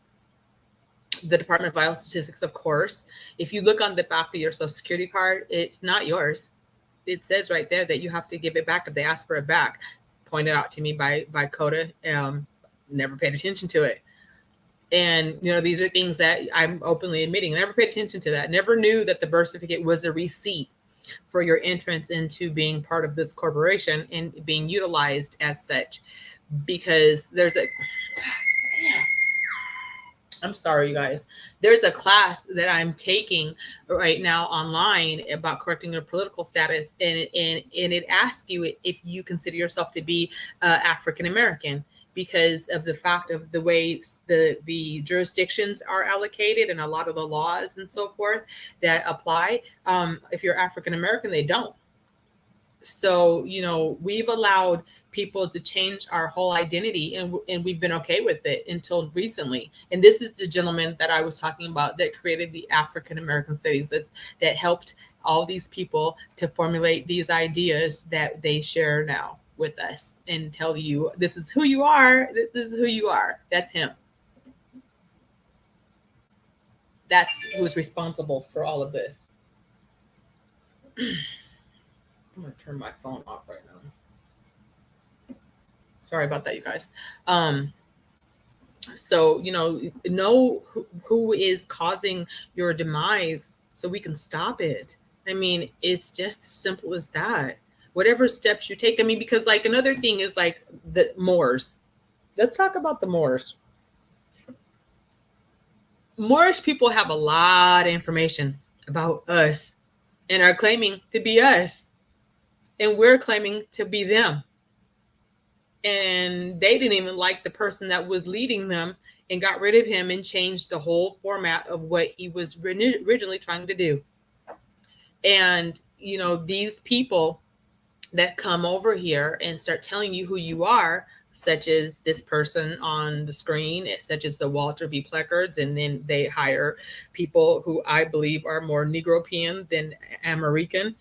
Department of Vital Statistics, of course. If you look on the back of your Social Security card, it's not yours. It says right there that you have to give it back if they ask for it back. Pointed out to me by Coda. Never paid attention to it. And, these are things that I'm openly admitting. Never paid attention to that. Never knew that the birth certificate was a receipt for your entrance into being part of this corporation and being utilized as such. Because there's I'm sorry, you guys. There's a class that I'm taking right now online about correcting your political status, and it asks you if you consider yourself to be African American, because of the fact of the way the jurisdictions are allocated and a lot of the laws and so forth that apply. If you're African American, they don't. So, we've allowed people to change our whole identity, and we've been okay with it until recently. And this is the gentleman that I was talking about that created the African American studies that helped all these people to formulate these ideas that they share now with us and tell you, this is who you are. This is who you are. That's him. That's who's responsible for all of this. I'm going to turn my phone off right now. Sorry about that, you guys. So, know who is causing your demise so we can stop it. I mean, it's just as simple as that. Whatever steps you take. I mean, because like another thing is like the Moors. Let's talk about the Moors. Moorish people have a lot of information about us and are claiming to be us. And we're claiming to be them. And they didn't even like the person that was leading them and got rid of him and changed the whole format of what he was originally trying to do. And, these people that come over here and start telling you who you are, such as this person on the screen, such as the Walter B. Pleckards, and then they hire people who I believe are more Negropean than American.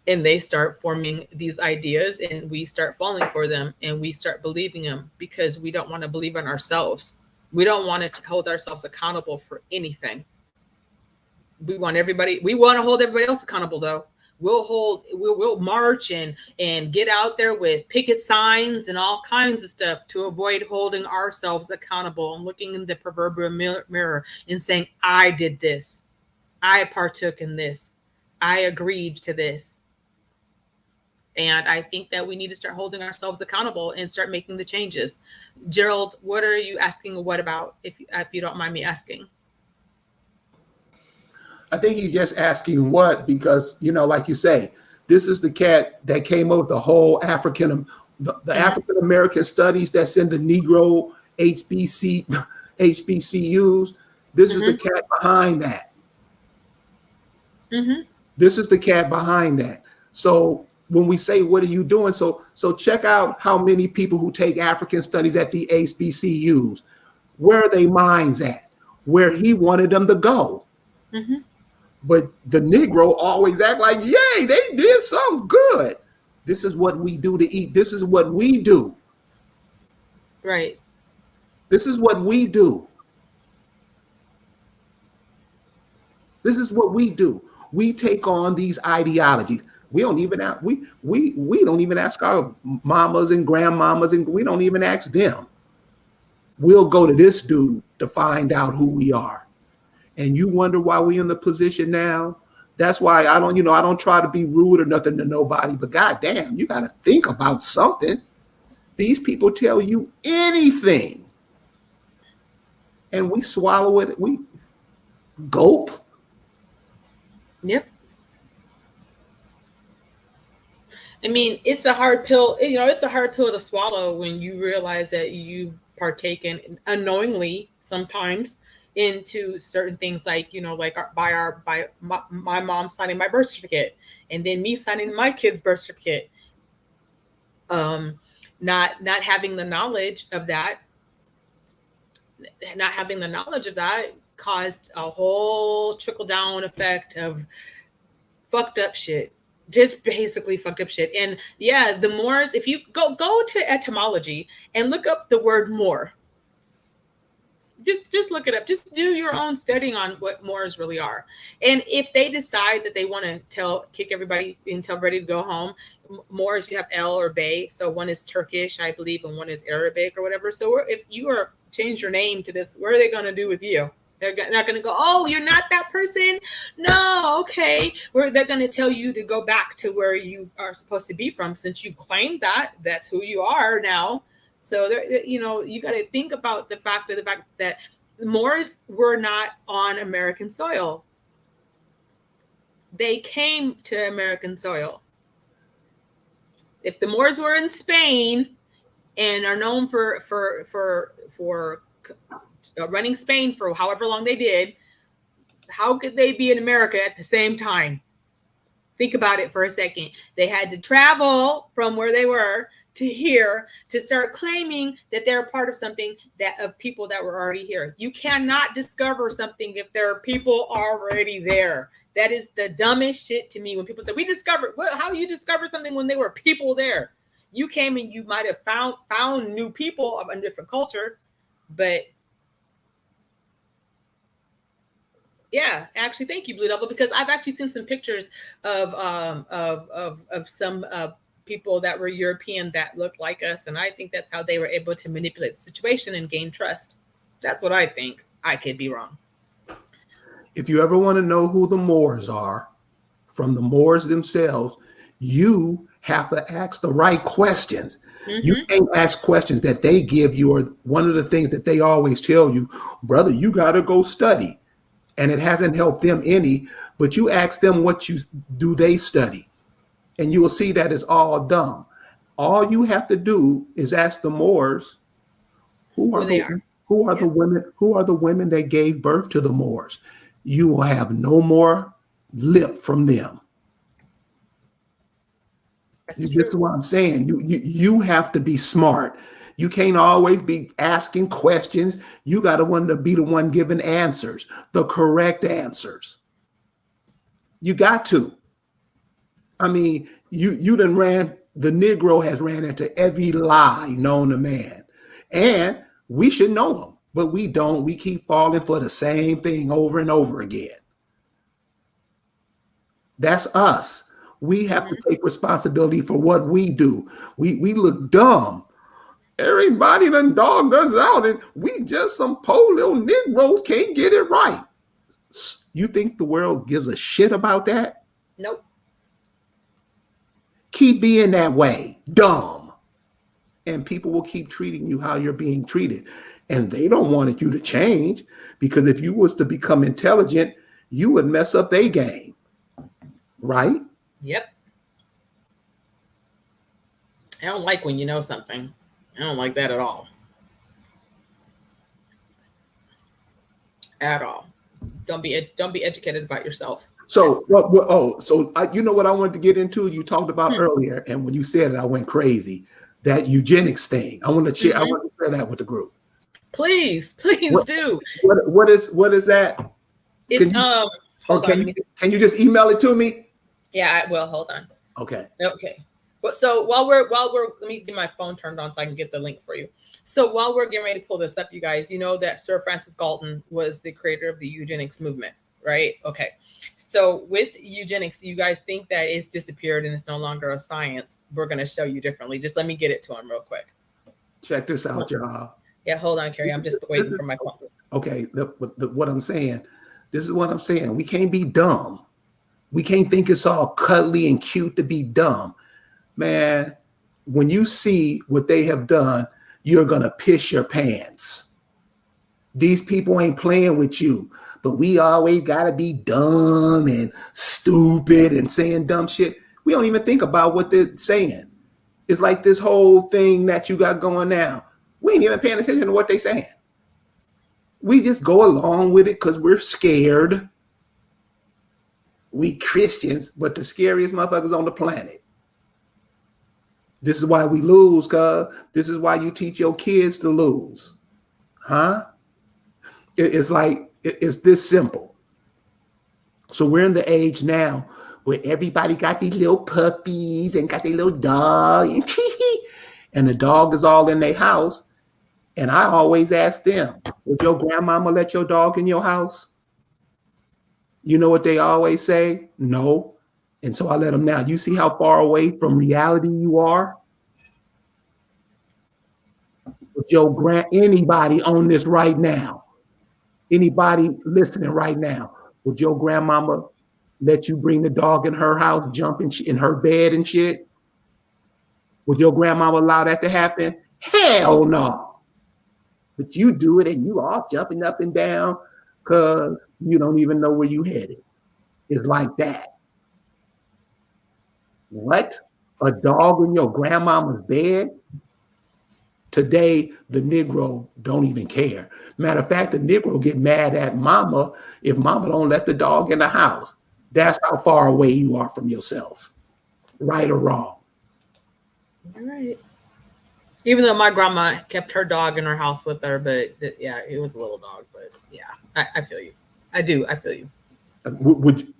And they start forming these ideas and we start falling for them and we start believing them because we don't want to believe in ourselves. We don't want to hold ourselves accountable for anything. We want to hold everybody else accountable though. we'll march and get out there with picket signs and all kinds of stuff to avoid holding ourselves accountable and looking in the proverbial mirror and saying, I did this, I partook in this, I agreed to this. And I think that we need to start holding ourselves accountable and start making the changes. Gerald, what are you asking? What about, if you don't mind me asking? I think he's just asking what, because, like you say, this is the cat that came up with the whole the Mm-hmm. African American studies that's in the Negro HBCUs. This is the Mm-hmm. cat behind that. Mm-hmm. This is the cat behind that. So when we say, what are you doing? So check out how many people who take African studies at the HBCUs, where are they minds at? Where he wanted them to go. Mm-hmm. But the Negro always act like, yay, they did something good. This is what we do to eat. This is what we do. Right. This is what we do. This is what we do. We take on these ideologies. We don't even ask, we don't even ask our mamas and grandmamas, and we don't even ask them. We'll go to this dude to find out who we are. And you wonder why we in the position now. That's why I don't try to be rude or nothing to nobody, but goddamn, you got to think about something. These people tell you anything, and we swallow it. We gulp. Yep. I mean, it's a hard pill. It's a hard pill to swallow when you realize that you partake in unknowingly sometimes into certain things, like like by my mom signing my birth certificate, and then me signing my kid's birth certificate. Um, not having the knowledge of that, caused a whole trickle down effect of fucked up shit. Just basically fucked up shit. And yeah, the Moors, if you go to etymology and look up the word Moor, just look it up. Just do your own studying on what Moors really are. And if they decide that they want to kick everybody and tell everybody to go home, Moors, you have El or Bay. So one is Turkish, I believe, and one is Arabic or whatever. So if you are change your name to this, what are they going to do with you? They're not going to go, oh, you're not that person. No, okay. They're going to tell you to go back to where you are supposed to be from, since you've claimed that. That's who you are now. So you got to think about the fact that the Moors were not on American soil. They came to American soil. If the Moors were in Spain and are known for running Spain for however long they did, how could they be in America at the same time? Think about it for a second. They had to travel from where they were to here to start claiming that they're part of something of people that were already here. You cannot discover something if there are people already there. That is the dumbest shit to me when people say, we discovered. Well, how you discover something when there were people there? You came and you might have found new people of a different culture, but yeah, actually, thank you, Blue Devil, because I've actually seen some pictures of some people that were European that looked like us, and I think that's how they were able to manipulate the situation and gain trust. That's what I think. I could be wrong. If you ever want to know who the Moors are, from the Moors themselves, you have to ask the right questions. Mm-hmm. You can't ask questions that they give you, or one of the things that they always tell you, brother, you got to go study. And it hasn't helped them any, but you ask them what do they study, and you will see that it's all dumb. All you have to do is ask the Moors who are the women that gave birth to the Moors. You will have no more lip from them. This is what I'm saying. You have to be smart. You can't always be asking questions. You got to want to be the one giving answers, the correct answers. You got to. I mean, the Negro has ran into every lie known to man. And we should know them, but we don't. We keep falling for the same thing over and over again. That's us. We have to Mhm. take responsibility for what we do. We look dumb. Everybody done dogged us out, and we just some poor little Negroes can't get it right. You think the world gives a shit about that? Nope. Keep being that way, dumb. And people will keep treating you how you're being treated. And they don't want you to change, because if you was to become intelligent, you would mess up their game, right? Yep. I don't like when you know something. I don't like that at all. At all. Don't be educated about yourself. So, That's you know what I wanted to get into? You talked about hmm. earlier, and when you said it, I went crazy. That eugenics thing. I want to share. I Hmm. want to share that with the group. Please, please What do. what is that? It's Can you or hold on. Let me. can you just email it to me? Yeah. Well, hold on. Okay. Okay. But so while we're let me get my phone turned on so I can get the link for you. So while we're getting ready to pull this up, you guys, you know that Sir Francis Galton was the creator of the eugenics movement, right? Okay. So with eugenics, you guys think that it's disappeared and it's no longer a science. We're gonna show you differently. Just let me get it to him real quick. Check this out, y'all. Yeah, hold on, Carrie. I'm just waiting for my phone. Okay. What I'm saying. This is what I'm saying. We can't be dumb. We can't think it's all cuddly and cute to be dumb. Man, when you see what they have done, you're going to piss your pants. These people ain't playing with you, but we always got to be dumb and stupid and saying dumb shit. We don't even think about what they're saying. It's like this whole thing that you got going now. We ain't even paying attention to what they're saying. We just go along with it because we're scared. We Christians, but the scariest motherfuckers on the planet. This is why we lose, cuz. This is why you teach your kids to lose. Huh? It's like, it's this simple. So we're in the age now where everybody got these little puppies and got their little dog. And the dog is all in their house. And I always ask them, would your grandmama let your dog in your house? You know what they always say? No. And so I let them now. You see how far away from reality you are? With anybody on this right now, anybody listening right now, would your grandmama let you bring the dog in her house, jump in her bed and shit? Would your grandmama allow that to happen? Hell no. But you do it and you all jumping up and down because you don't even know where you headed. It's like that. What? A dog in your grandmama's bed? Today, the Negro don't even care. Matter of fact, the Negro get mad at mama if mama don't let the dog in the house. That's how far away you are from yourself, right or wrong. All right. Even though my grandma kept her dog in her house with her, but yeah, it was a little dog. But yeah, I feel you. I do. I feel you. Would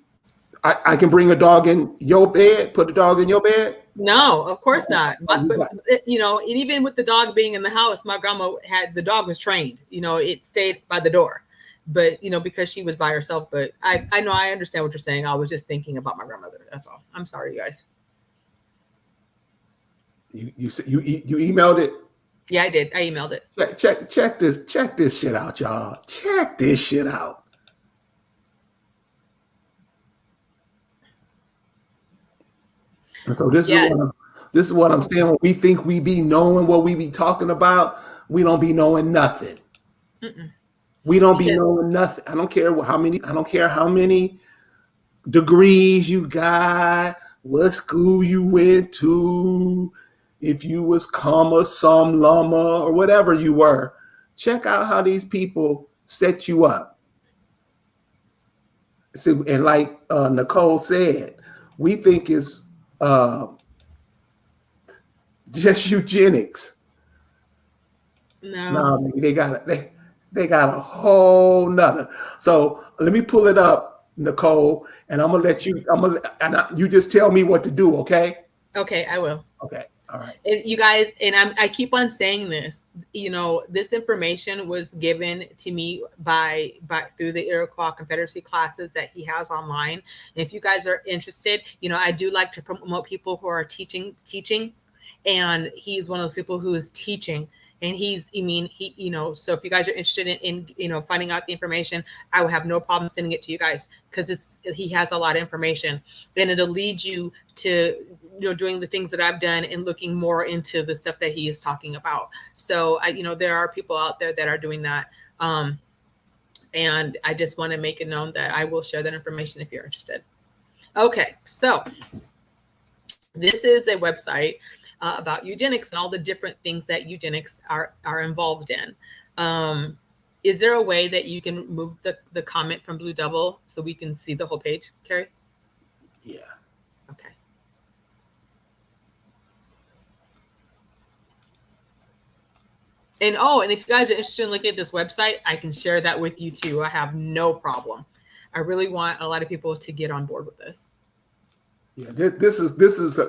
I can bring a dog in your bed, put a dog in your bed? No, of course not. But Right. you know, and even with the dog being in the house, my grandma had the dog was trained. You know, it stayed by the door, but you know because she was by herself. But I know I understand what you're saying. I was just thinking about my grandmother. That's all. I'm sorry, you guys. You emailed it. Yeah, I did. I emailed it. Check this shit out, y'all. Check this shit out. And so Yeah. this is what I'm saying. When we think we be knowing what we be talking about, we don't be knowing nothing. Mm-mm. We don't be Because knowing nothing. I don't care how many. I don't care how many degrees you got, what school you went to, if you was comma, some, llama, or whatever you were. Check out how these people set you up. So, and like Nicole said, we think it's just eugenics. no. No, they got a whole nother. So let me pull it up, Nicole, and I'm gonna let you. You just tell me what to do, okay? Okay, I will. Okay. All right. And you guys, and I keep on saying this, this information was given to me by through the Iroquois Confederacy classes that he has online. And if you guys are interested, I do like to promote people who are teaching, and he's one of those people who is teaching. And so if you guys are interested in finding out the information, I will have no problem sending it to you guys, because he has a lot of information, and it'll lead you to doing the things that I've done and looking more into the stuff that he is talking about. So there are people out there that are doing that. And I just want to make it known that I will share that information if you're interested. Okay, so this is a website about eugenics and all the different things that eugenics are involved in. Is there a way that you can move the comment from Blue Double so we can see the whole page, Carrie? Yeah. Okay. And if you guys are interested in looking at this website, I can share that with you too. I have no problem. I really want a lot of people to get on board with this. Yeah, this is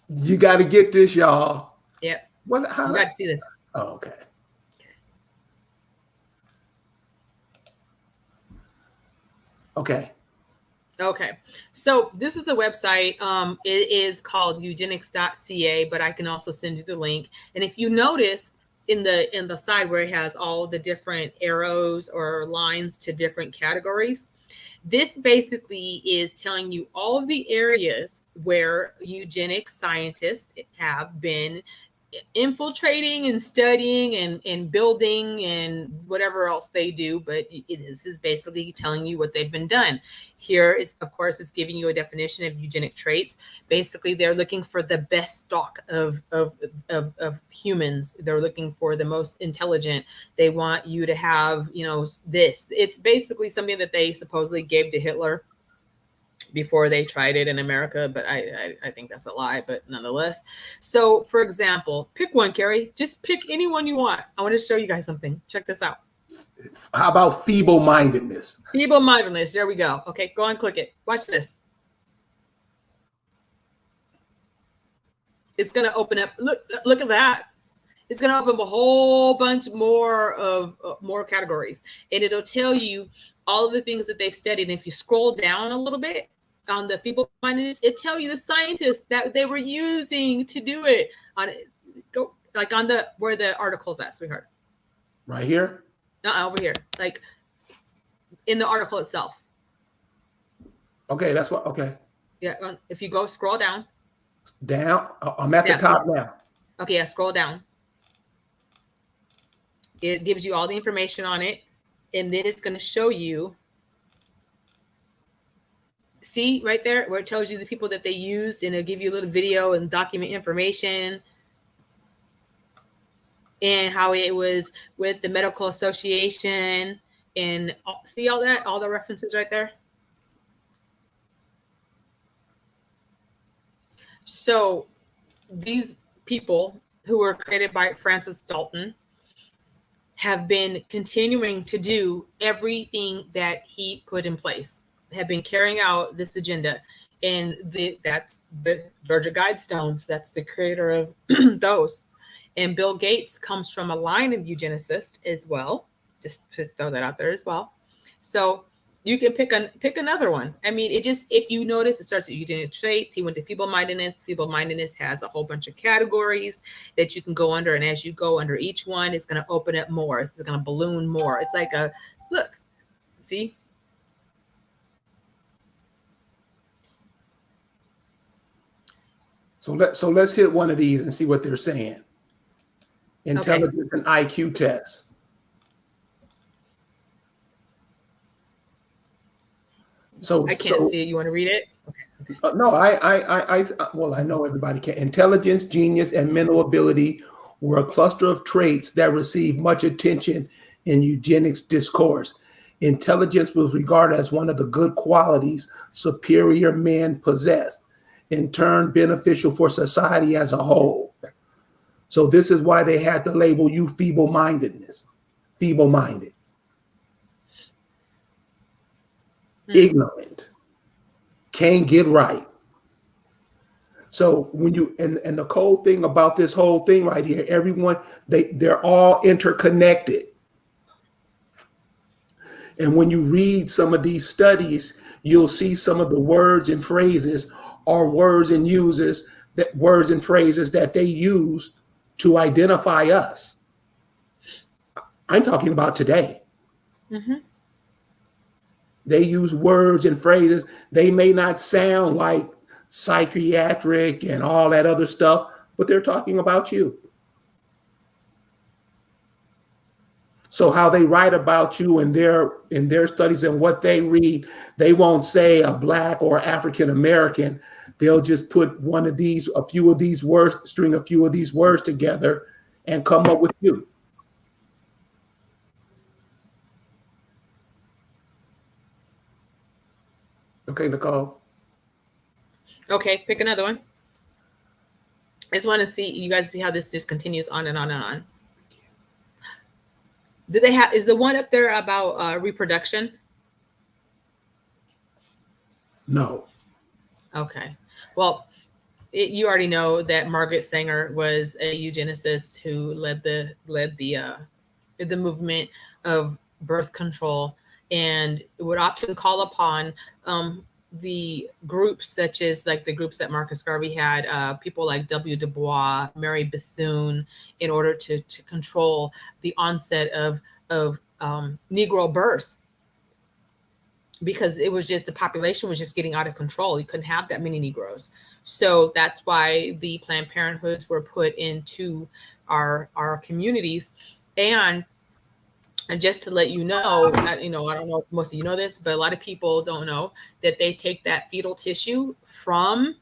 you got to get this, y'all. Yep. What? How? You got to see this. Oh, okay. Okay. Okay. So this is the website. It is called eugenics.ca, but I can also send you the link. And if you notice in the side where it has all the different arrows or lines to different categories, this basically is telling you all of the areas where eugenics scientists have been infiltrating and studying and building and whatever else they do. But this is basically telling you what they've been done. Here is, of course, it's giving you a definition of eugenic traits. Basically, they're looking for the best stock of humans. They're looking for the most intelligent. They want you to have, this. It's basically something that they supposedly gave to Hitler before they tried it in America, but I think that's a lie, but nonetheless. So, for example, pick one, Carrie. Just pick any one you want. I want to show you guys something. Check this out. How about feeble-mindedness? Feeble-mindedness. There we go. Okay, go and click it. Watch this. It's going to open up. Look at that. It's going to open up a whole bunch more of more categories, and it'll tell you all of the things that they've studied. And if you scroll down a little bit on the feeble-mindedness, it tells you the scientists that they were using to do it. Go like on where the article's at, sweetheart. Right here? Not over here. Like in the article itself. Okay, that's what. Okay. Yeah, if you go scroll down. Down. I'm at the top now. Okay, yeah, scroll down. It gives you all the information on it, and then it's going to show you. See right there where it tells you the people that they used, and it'll give you a little video and document information and how it was with the medical association, and see all the references right there. So these people who were created by Francis Dalton have been continuing to do everything that he put in place, have been carrying out this agenda. And that's the Georgia Guidestones. That's the creator of those. And Bill Gates comes from a line of eugenicists as well. Just to throw that out there as well. So you can pick another one. I mean, if you notice, it starts with eugenic traits. He went to feeble-mindedness. Feeble-mindedness has a whole bunch of categories that you can go under. And as you go under each one, it's going to open up more. It's going to balloon more. It's like look, see? So let's hit one of these and see what they're saying. Intelligence and IQ test. So I can't see it. You want to read it? No, I know everybody can. Intelligence, genius, and mental ability were a cluster of traits that received much attention in eugenics discourse. Intelligence was regarded as one of the good qualities superior men possessed, in turn beneficial for society as a whole. So this is why they had to label you feeble-minded. Ignorant, can't get right. So when you and the cool thing about this whole thing right here, everyone they're all interconnected. And when you read some of these studies, you'll see some of the words and phrases are words and phrases that they use to identify us. I'm talking about today. Mm-hmm. They use words and phrases. They may not sound like psychiatric and all that other stuff, but they're talking about you. So how they write about you in their studies and what they read, they won't say a Black or African American. They'll just put a few of these words, string a few of these words together and come up with you. Okay, Nicole. Okay, pick another one. I just want to see you guys see how this just continues on and on and on. Do they have? Is the one up there about reproduction? No. Okay. Well, you already know that Margaret Sanger was a eugenicist who led the movement of birth control, and would often call upon the groups such as like the groups that Marcus Garvey had, people like W. Du Bois, Mary Bethune, in order to control the onset of Negro births, because it was just the population was just getting out of control. You couldn't have that many Negroes. So that's why the Planned Parenthoods were put into our communities. And just to let you know, I don't know if most of you know this, but a lot of people don't know that they take that fetal tissue from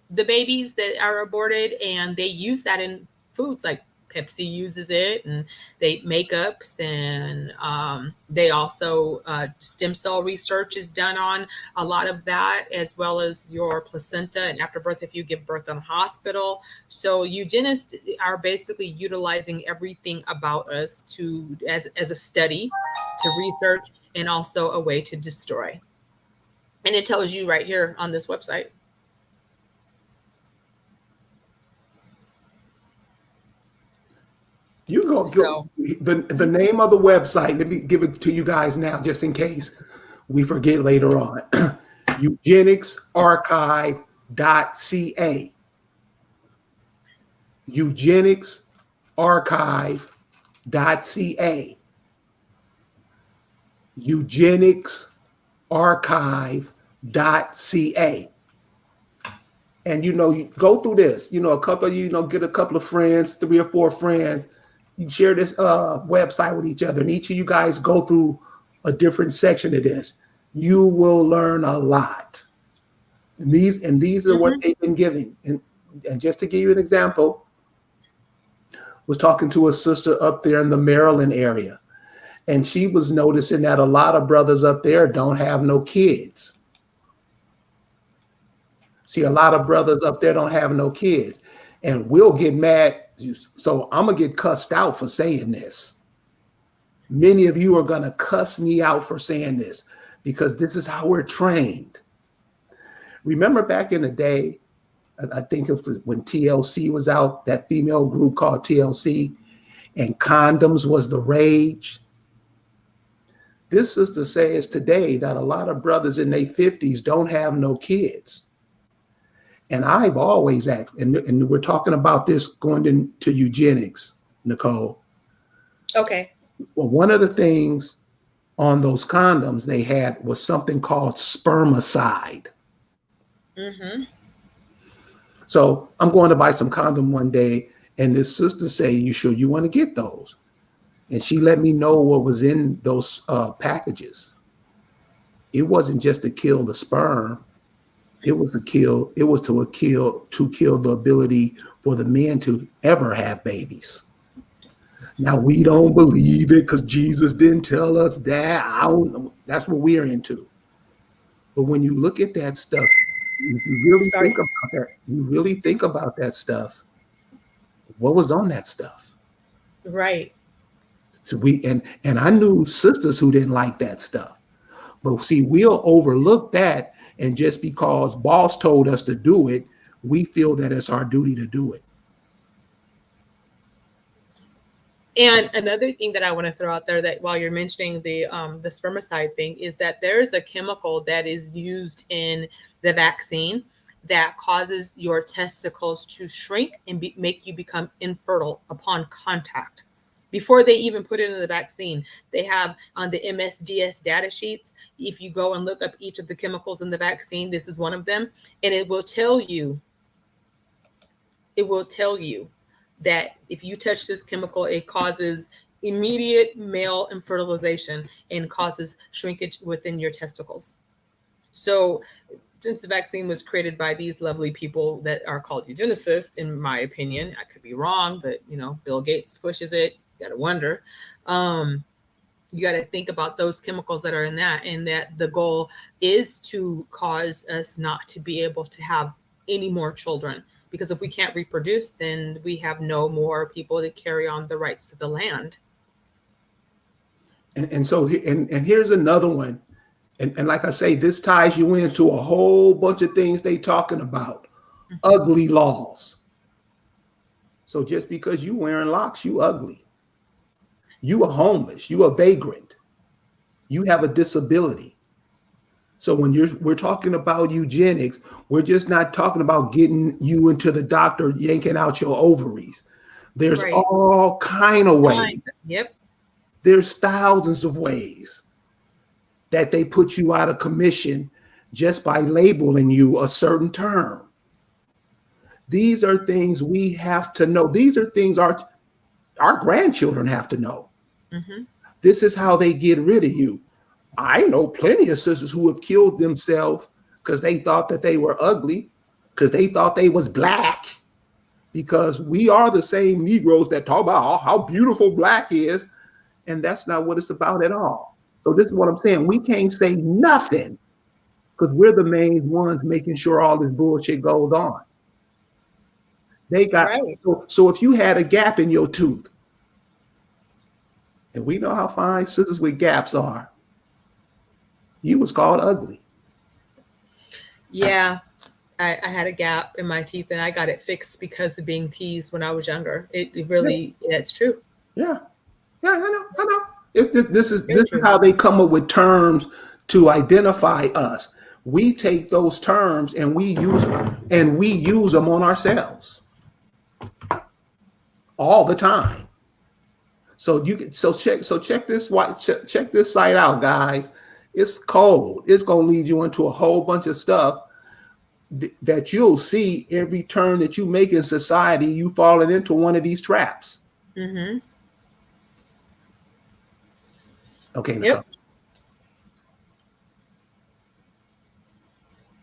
the babies that are aborted, and they use that in foods like Pepsi uses it, and they makeups, and they also stem cell research is done on a lot of that, as well as your placenta and afterbirth if you give birth in a hospital. So eugenists are basically utilizing everything about us to as a study, to research, and also a way to destroy. And it tells you right here on this website. You go, So the name of the website. Let me give it to you guys now, just in case we forget later on. eugenicsarchive.ca. eugenicsarchive.ca. eugenicsarchive.ca. And you go through this, a couple of get a couple of friends, 3 or 4 friends, you share this website with each other, and each of you guys go through a different section of this. You will learn a lot. And these are what mhm. they've been giving. And just to give you an example, was talking to a sister up there in the Maryland area, and she was noticing that a lot of brothers up there don't have no kids. See, a lot of brothers up there don't have no kids, and we'll get mad. So I'm going to get cussed out for saying this. Many of you are going to cuss me out for saying this, because this is how we're trained. Remember back in the day, I think it was when TLC was out, that female group called TLC, and condoms was the rage. This sister says today that a lot of brothers in their 50s don't have no kids. And I've always asked, and we're talking about this going into eugenics, Nicole. Okay. Well, one of the things on those condoms they had was something called spermicide. Mm-hmm. So I'm going to buy some condom one day, and this sister say, "You sure you want to get those?" And she let me know what was in those packages. It wasn't just to kill the sperm. It was to kill the ability for the men to ever have babies. Now, we don't believe it because Jesus didn't tell us that. I don't know. That's what we're into. But when you look at that stuff, if you really Sorry. think about that, stuff, what was on that stuff? Right. So and I knew sisters who didn't like that stuff. But see, we'll overlook that, and just because boss told us to do it, we feel that it's our duty to do it. And another thing that I want to throw out there, that while you're mentioning the spermicide thing, is that there is a chemical that is used in the vaccine that causes your testicles to shrink and make you become infertile upon contact. Before they even put it in the vaccine, they have on the MSDS data sheets, if you go and look up each of the chemicals in the vaccine, this is one of them, and it will tell you that if you touch this chemical, it causes immediate male infertilization and causes shrinkage within your testicles. So since the vaccine was created by these lovely people that are called eugenicists, in my opinion, I could be wrong, but Bill Gates pushes it. You got to wonder. You got to think about those chemicals that are in that, and that the goal is to cause us not to be able to have any more children. Because if we can't reproduce, then we have no more people to carry on the rights to the land. And so here's another one. And like I say, this ties you into a whole bunch of things they talking about. Mm-hmm. Ugly laws. So just because you wearing locks, you ugly. You are homeless. You are vagrant. You have a disability. So when we're talking about eugenics, we're just not talking about getting you into the doctor, yanking out your ovaries. There's all kind of ways. Yep. There's thousands of ways that they put you out of commission just by labeling you a certain term. These are things we have to know. These are things our grandchildren have to know. Mm-hmm. This is how they get rid of you. I know plenty of sisters who have killed themselves because they thought that they were ugly, because they thought they was black, because we are the same Negroes that talk about how beautiful black is, and that's not what it's about at all. So this is what I'm saying. We can't say nothing because we're the main ones making sure all this bullshit goes on. They got so if you had a gap in your tooth, and we know how fine sisters with gaps are, you was called ugly. Yeah, I had a gap in my teeth and I got it fixed because of being teased when I was younger. It really, that's true. Yeah, I know. This is how they come up with terms to identify us. We take those terms and we use them on ourselves all the time. So check this site out, guys. It's cold. It's going to lead you into a whole bunch of stuff that you'll see every turn that you make in society. You falling into one of these traps. Mm-hmm. Okay, Nicole. Yep.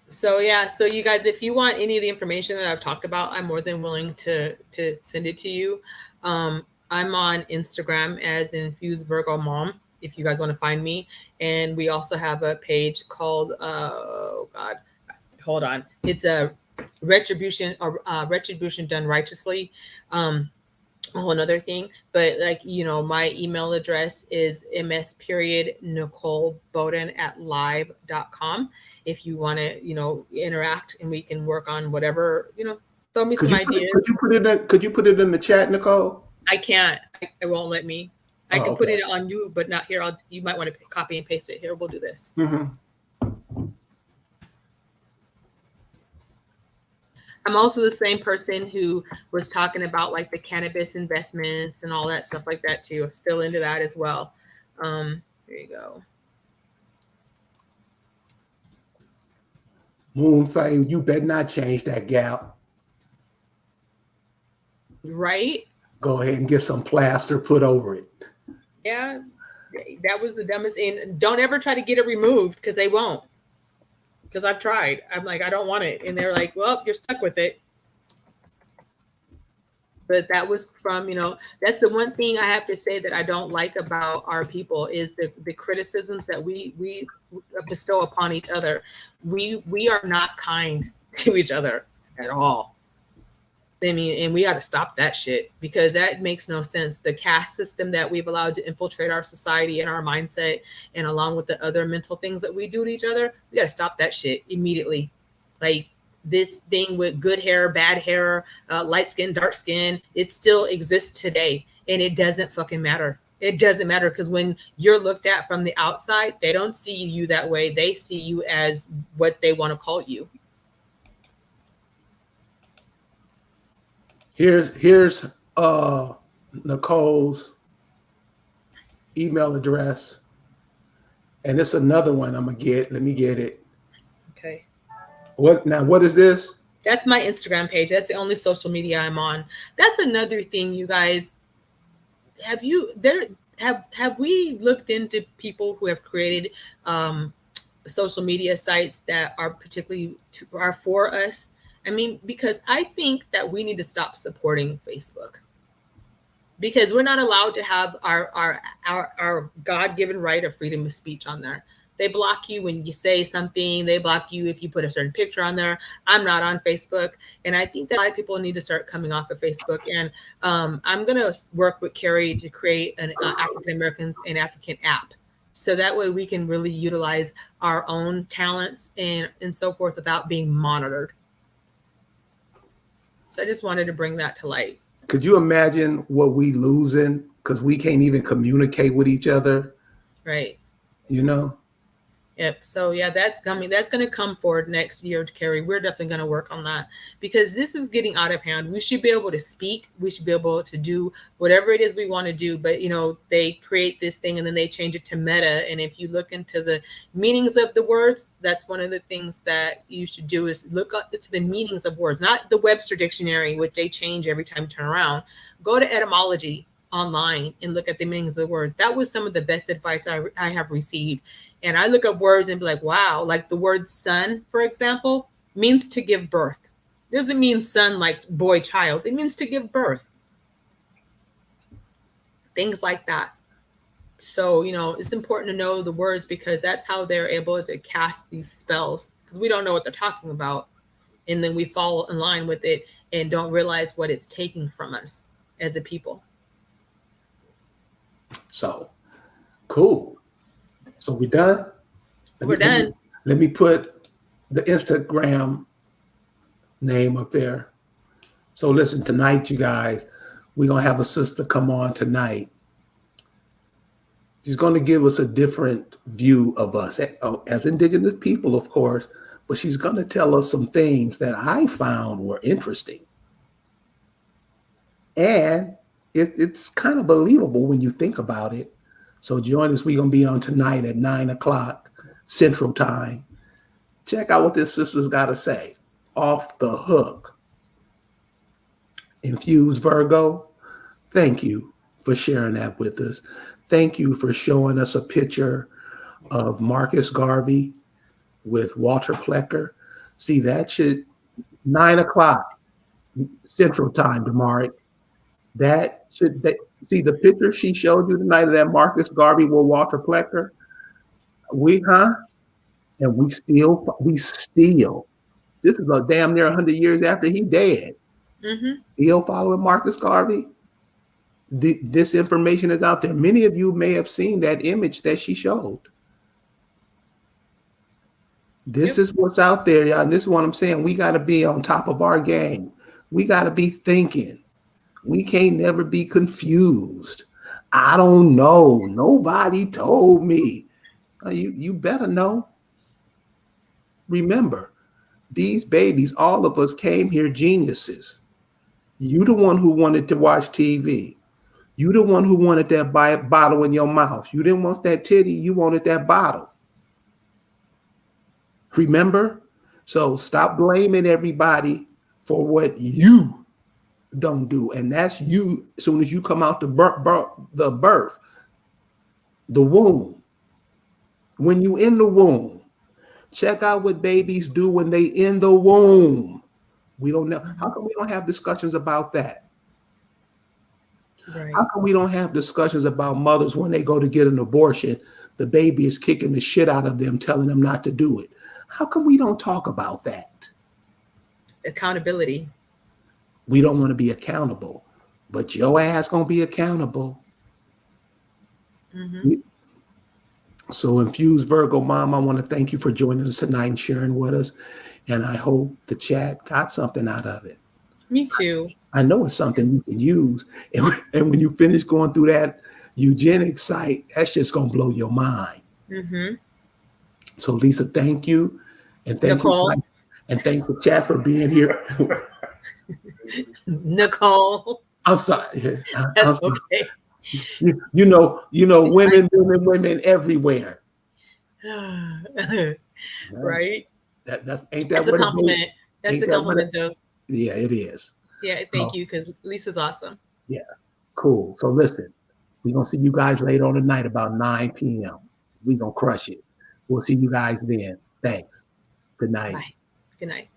So you guys, if you want any of the information that I've talked about, I'm more than willing to send it to you. I'm on Instagram as Infused Virgo Mom, if you guys want to find me. And we also have a page called, it's a Retribution Done Righteously. A whole another thing, but my email address is ms.nicole.bowden@live.com. If you want to, interact and we can work on whatever, throw me some ideas. Could you put it in the chat, Nicole? I can't. It won't let me. I can put it on you, but not here. You might want to copy and paste it here. We'll do this. Mm-hmm. I'm also the same person who was talking about the cannabis investments and all that stuff like that too. I'm still into that as well. Here you go. Moonfame, you better not change that gal. Right? Go ahead and get some plaster put over it. Yeah, that was the dumbest. And don't ever try to get it removed because they won't. Because I've tried. I'm like, I don't want it. And they're like, well, you're stuck with it. But that was from, that's the one thing I have to say that I don't like about our people is the criticisms that we bestow upon each other. We are not kind to each other at all. I mean, and we got to stop that shit because that makes no sense. The caste system that we've allowed to infiltrate our society and our mindset, and along with the other mental things that we do to each other, we got to stop that shit immediately. this thing with good hair, bad hair, light skin, dark skin, it still exists today. And it doesn't fucking matter. It doesn't matter, because when you're looked at from the outside, they don't see you that way. They see you as what they want to call you. Here's Nicole's email address, and it's another one I'm gonna get. Let me get it. Okay. What now? What is this? That's my Instagram page. That's the only social media I'm on. That's another thing, you guys. Have you there have we looked into people who have created social media sites that are particularly are for us? I mean, because I think that we need to stop supporting Facebook, because we're not allowed to have our God-given right of freedom of speech on there. They block you when you say something. They block you if you put a certain picture on there. I'm not on Facebook, and I think that a lot of people need to start coming off of Facebook. And I'm gonna work with Carrie to create an African Americans and African app, so that way we can really utilize our own talents and so forth without being monitored. So I just wanted to bring that to light. Could you imagine what we losing because we can't even communicate with each other? Right. You know. Yep. So yeah, that's coming. That's going to come forward next year, Carrie. We're definitely going to work on that, because this is getting out of hand. We should be able to speak. We should be able to do whatever it is we want to do. But they create this thing and then they change it to meta. And if you look into the meanings of the words, that's one of the things that you should do, is look up to the meanings of words, not the Webster dictionary, which they change every time you turn around. Go to etymology online and look at the meanings of the word. That was some of the best advice I have received. And I look up words and be like, wow, like the word son, for example, means to give birth. It doesn't mean son like boy, child. It means to give birth. Things like that. So, it's important to know the words, because that's how they're able to cast these spells, because we don't know what they're talking about. And then we fall in line with it and don't realize what it's taking from us as a people. So cool. So we done? We're done. Let me put the Instagram name up there. So listen, tonight, you guys, we're going to have a sister come on tonight. She's going to give us a different view of us as Indigenous people, of course, but she's going to tell us some things that I found were interesting. And it's kind of believable when you think about it. So join us. We're going to be on tonight at 9:00 Central Time. Check out what this sister's got to say. Off the hook. Infused Virgo, thank you for sharing that with us. Thank you for showing us a picture of Marcus Garvey with Walter Plecker. See, that should 9:00 Central Time, Damari. That should see the picture she showed you tonight of that Marcus Garvey with Walter Plecker. And we still. This is a damn near 100 years after he dead. Mm-hmm. Still following Marcus Garvey. This information is out there. Many of you may have seen that image that she showed. This is what's out there, y'all. And this is what I'm saying. We got to be on top of our game. We got to be thinking. We can't never be confused. I don't know. Nobody told me. You better know. Remember, these babies, all of us came here geniuses. You the one who wanted to watch TV. You the one who wanted that bottle in your mouth. You didn't want that titty. You wanted that bottle. Remember? So stop blaming everybody for what you don't do. And that's you as soon as you come out the birth, the womb. When you in the womb, check out what babies do when they in the womb. We don't know. How come we don't have discussions about that? Right. How come we don't have discussions about mothers when they go to get an abortion? The baby is kicking the shit out of them, telling them not to do it. How come we don't talk about that? Accountability. We don't want to be accountable, but your ass gonna be accountable. Mm-hmm. So, Infused Virgo Mom, I want to thank you for joining us tonight and sharing with us. And I hope the chat got something out of it. Me too. I know it's something you can use. And when you finish going through that eugenics site, that's just going to blow your mind. Mm-hmm. So, Lisa, thank you. And thank you. Nicole. And thank the chat for being here. Nicole. I'm sorry. I'm That's sorry. okay. Women everywhere. Right? That ain't that That's a what it is? compliment. That's Ain't a that what it? compliment, though. Yeah, it is. Yeah, thank So you, because Lisa's awesome. yeah, cool. So listen, we're gonna see you guys later on tonight about 9 p.m. We're gonna crush it. We'll see you guys then. Thanks. Good night. Bye. Good night.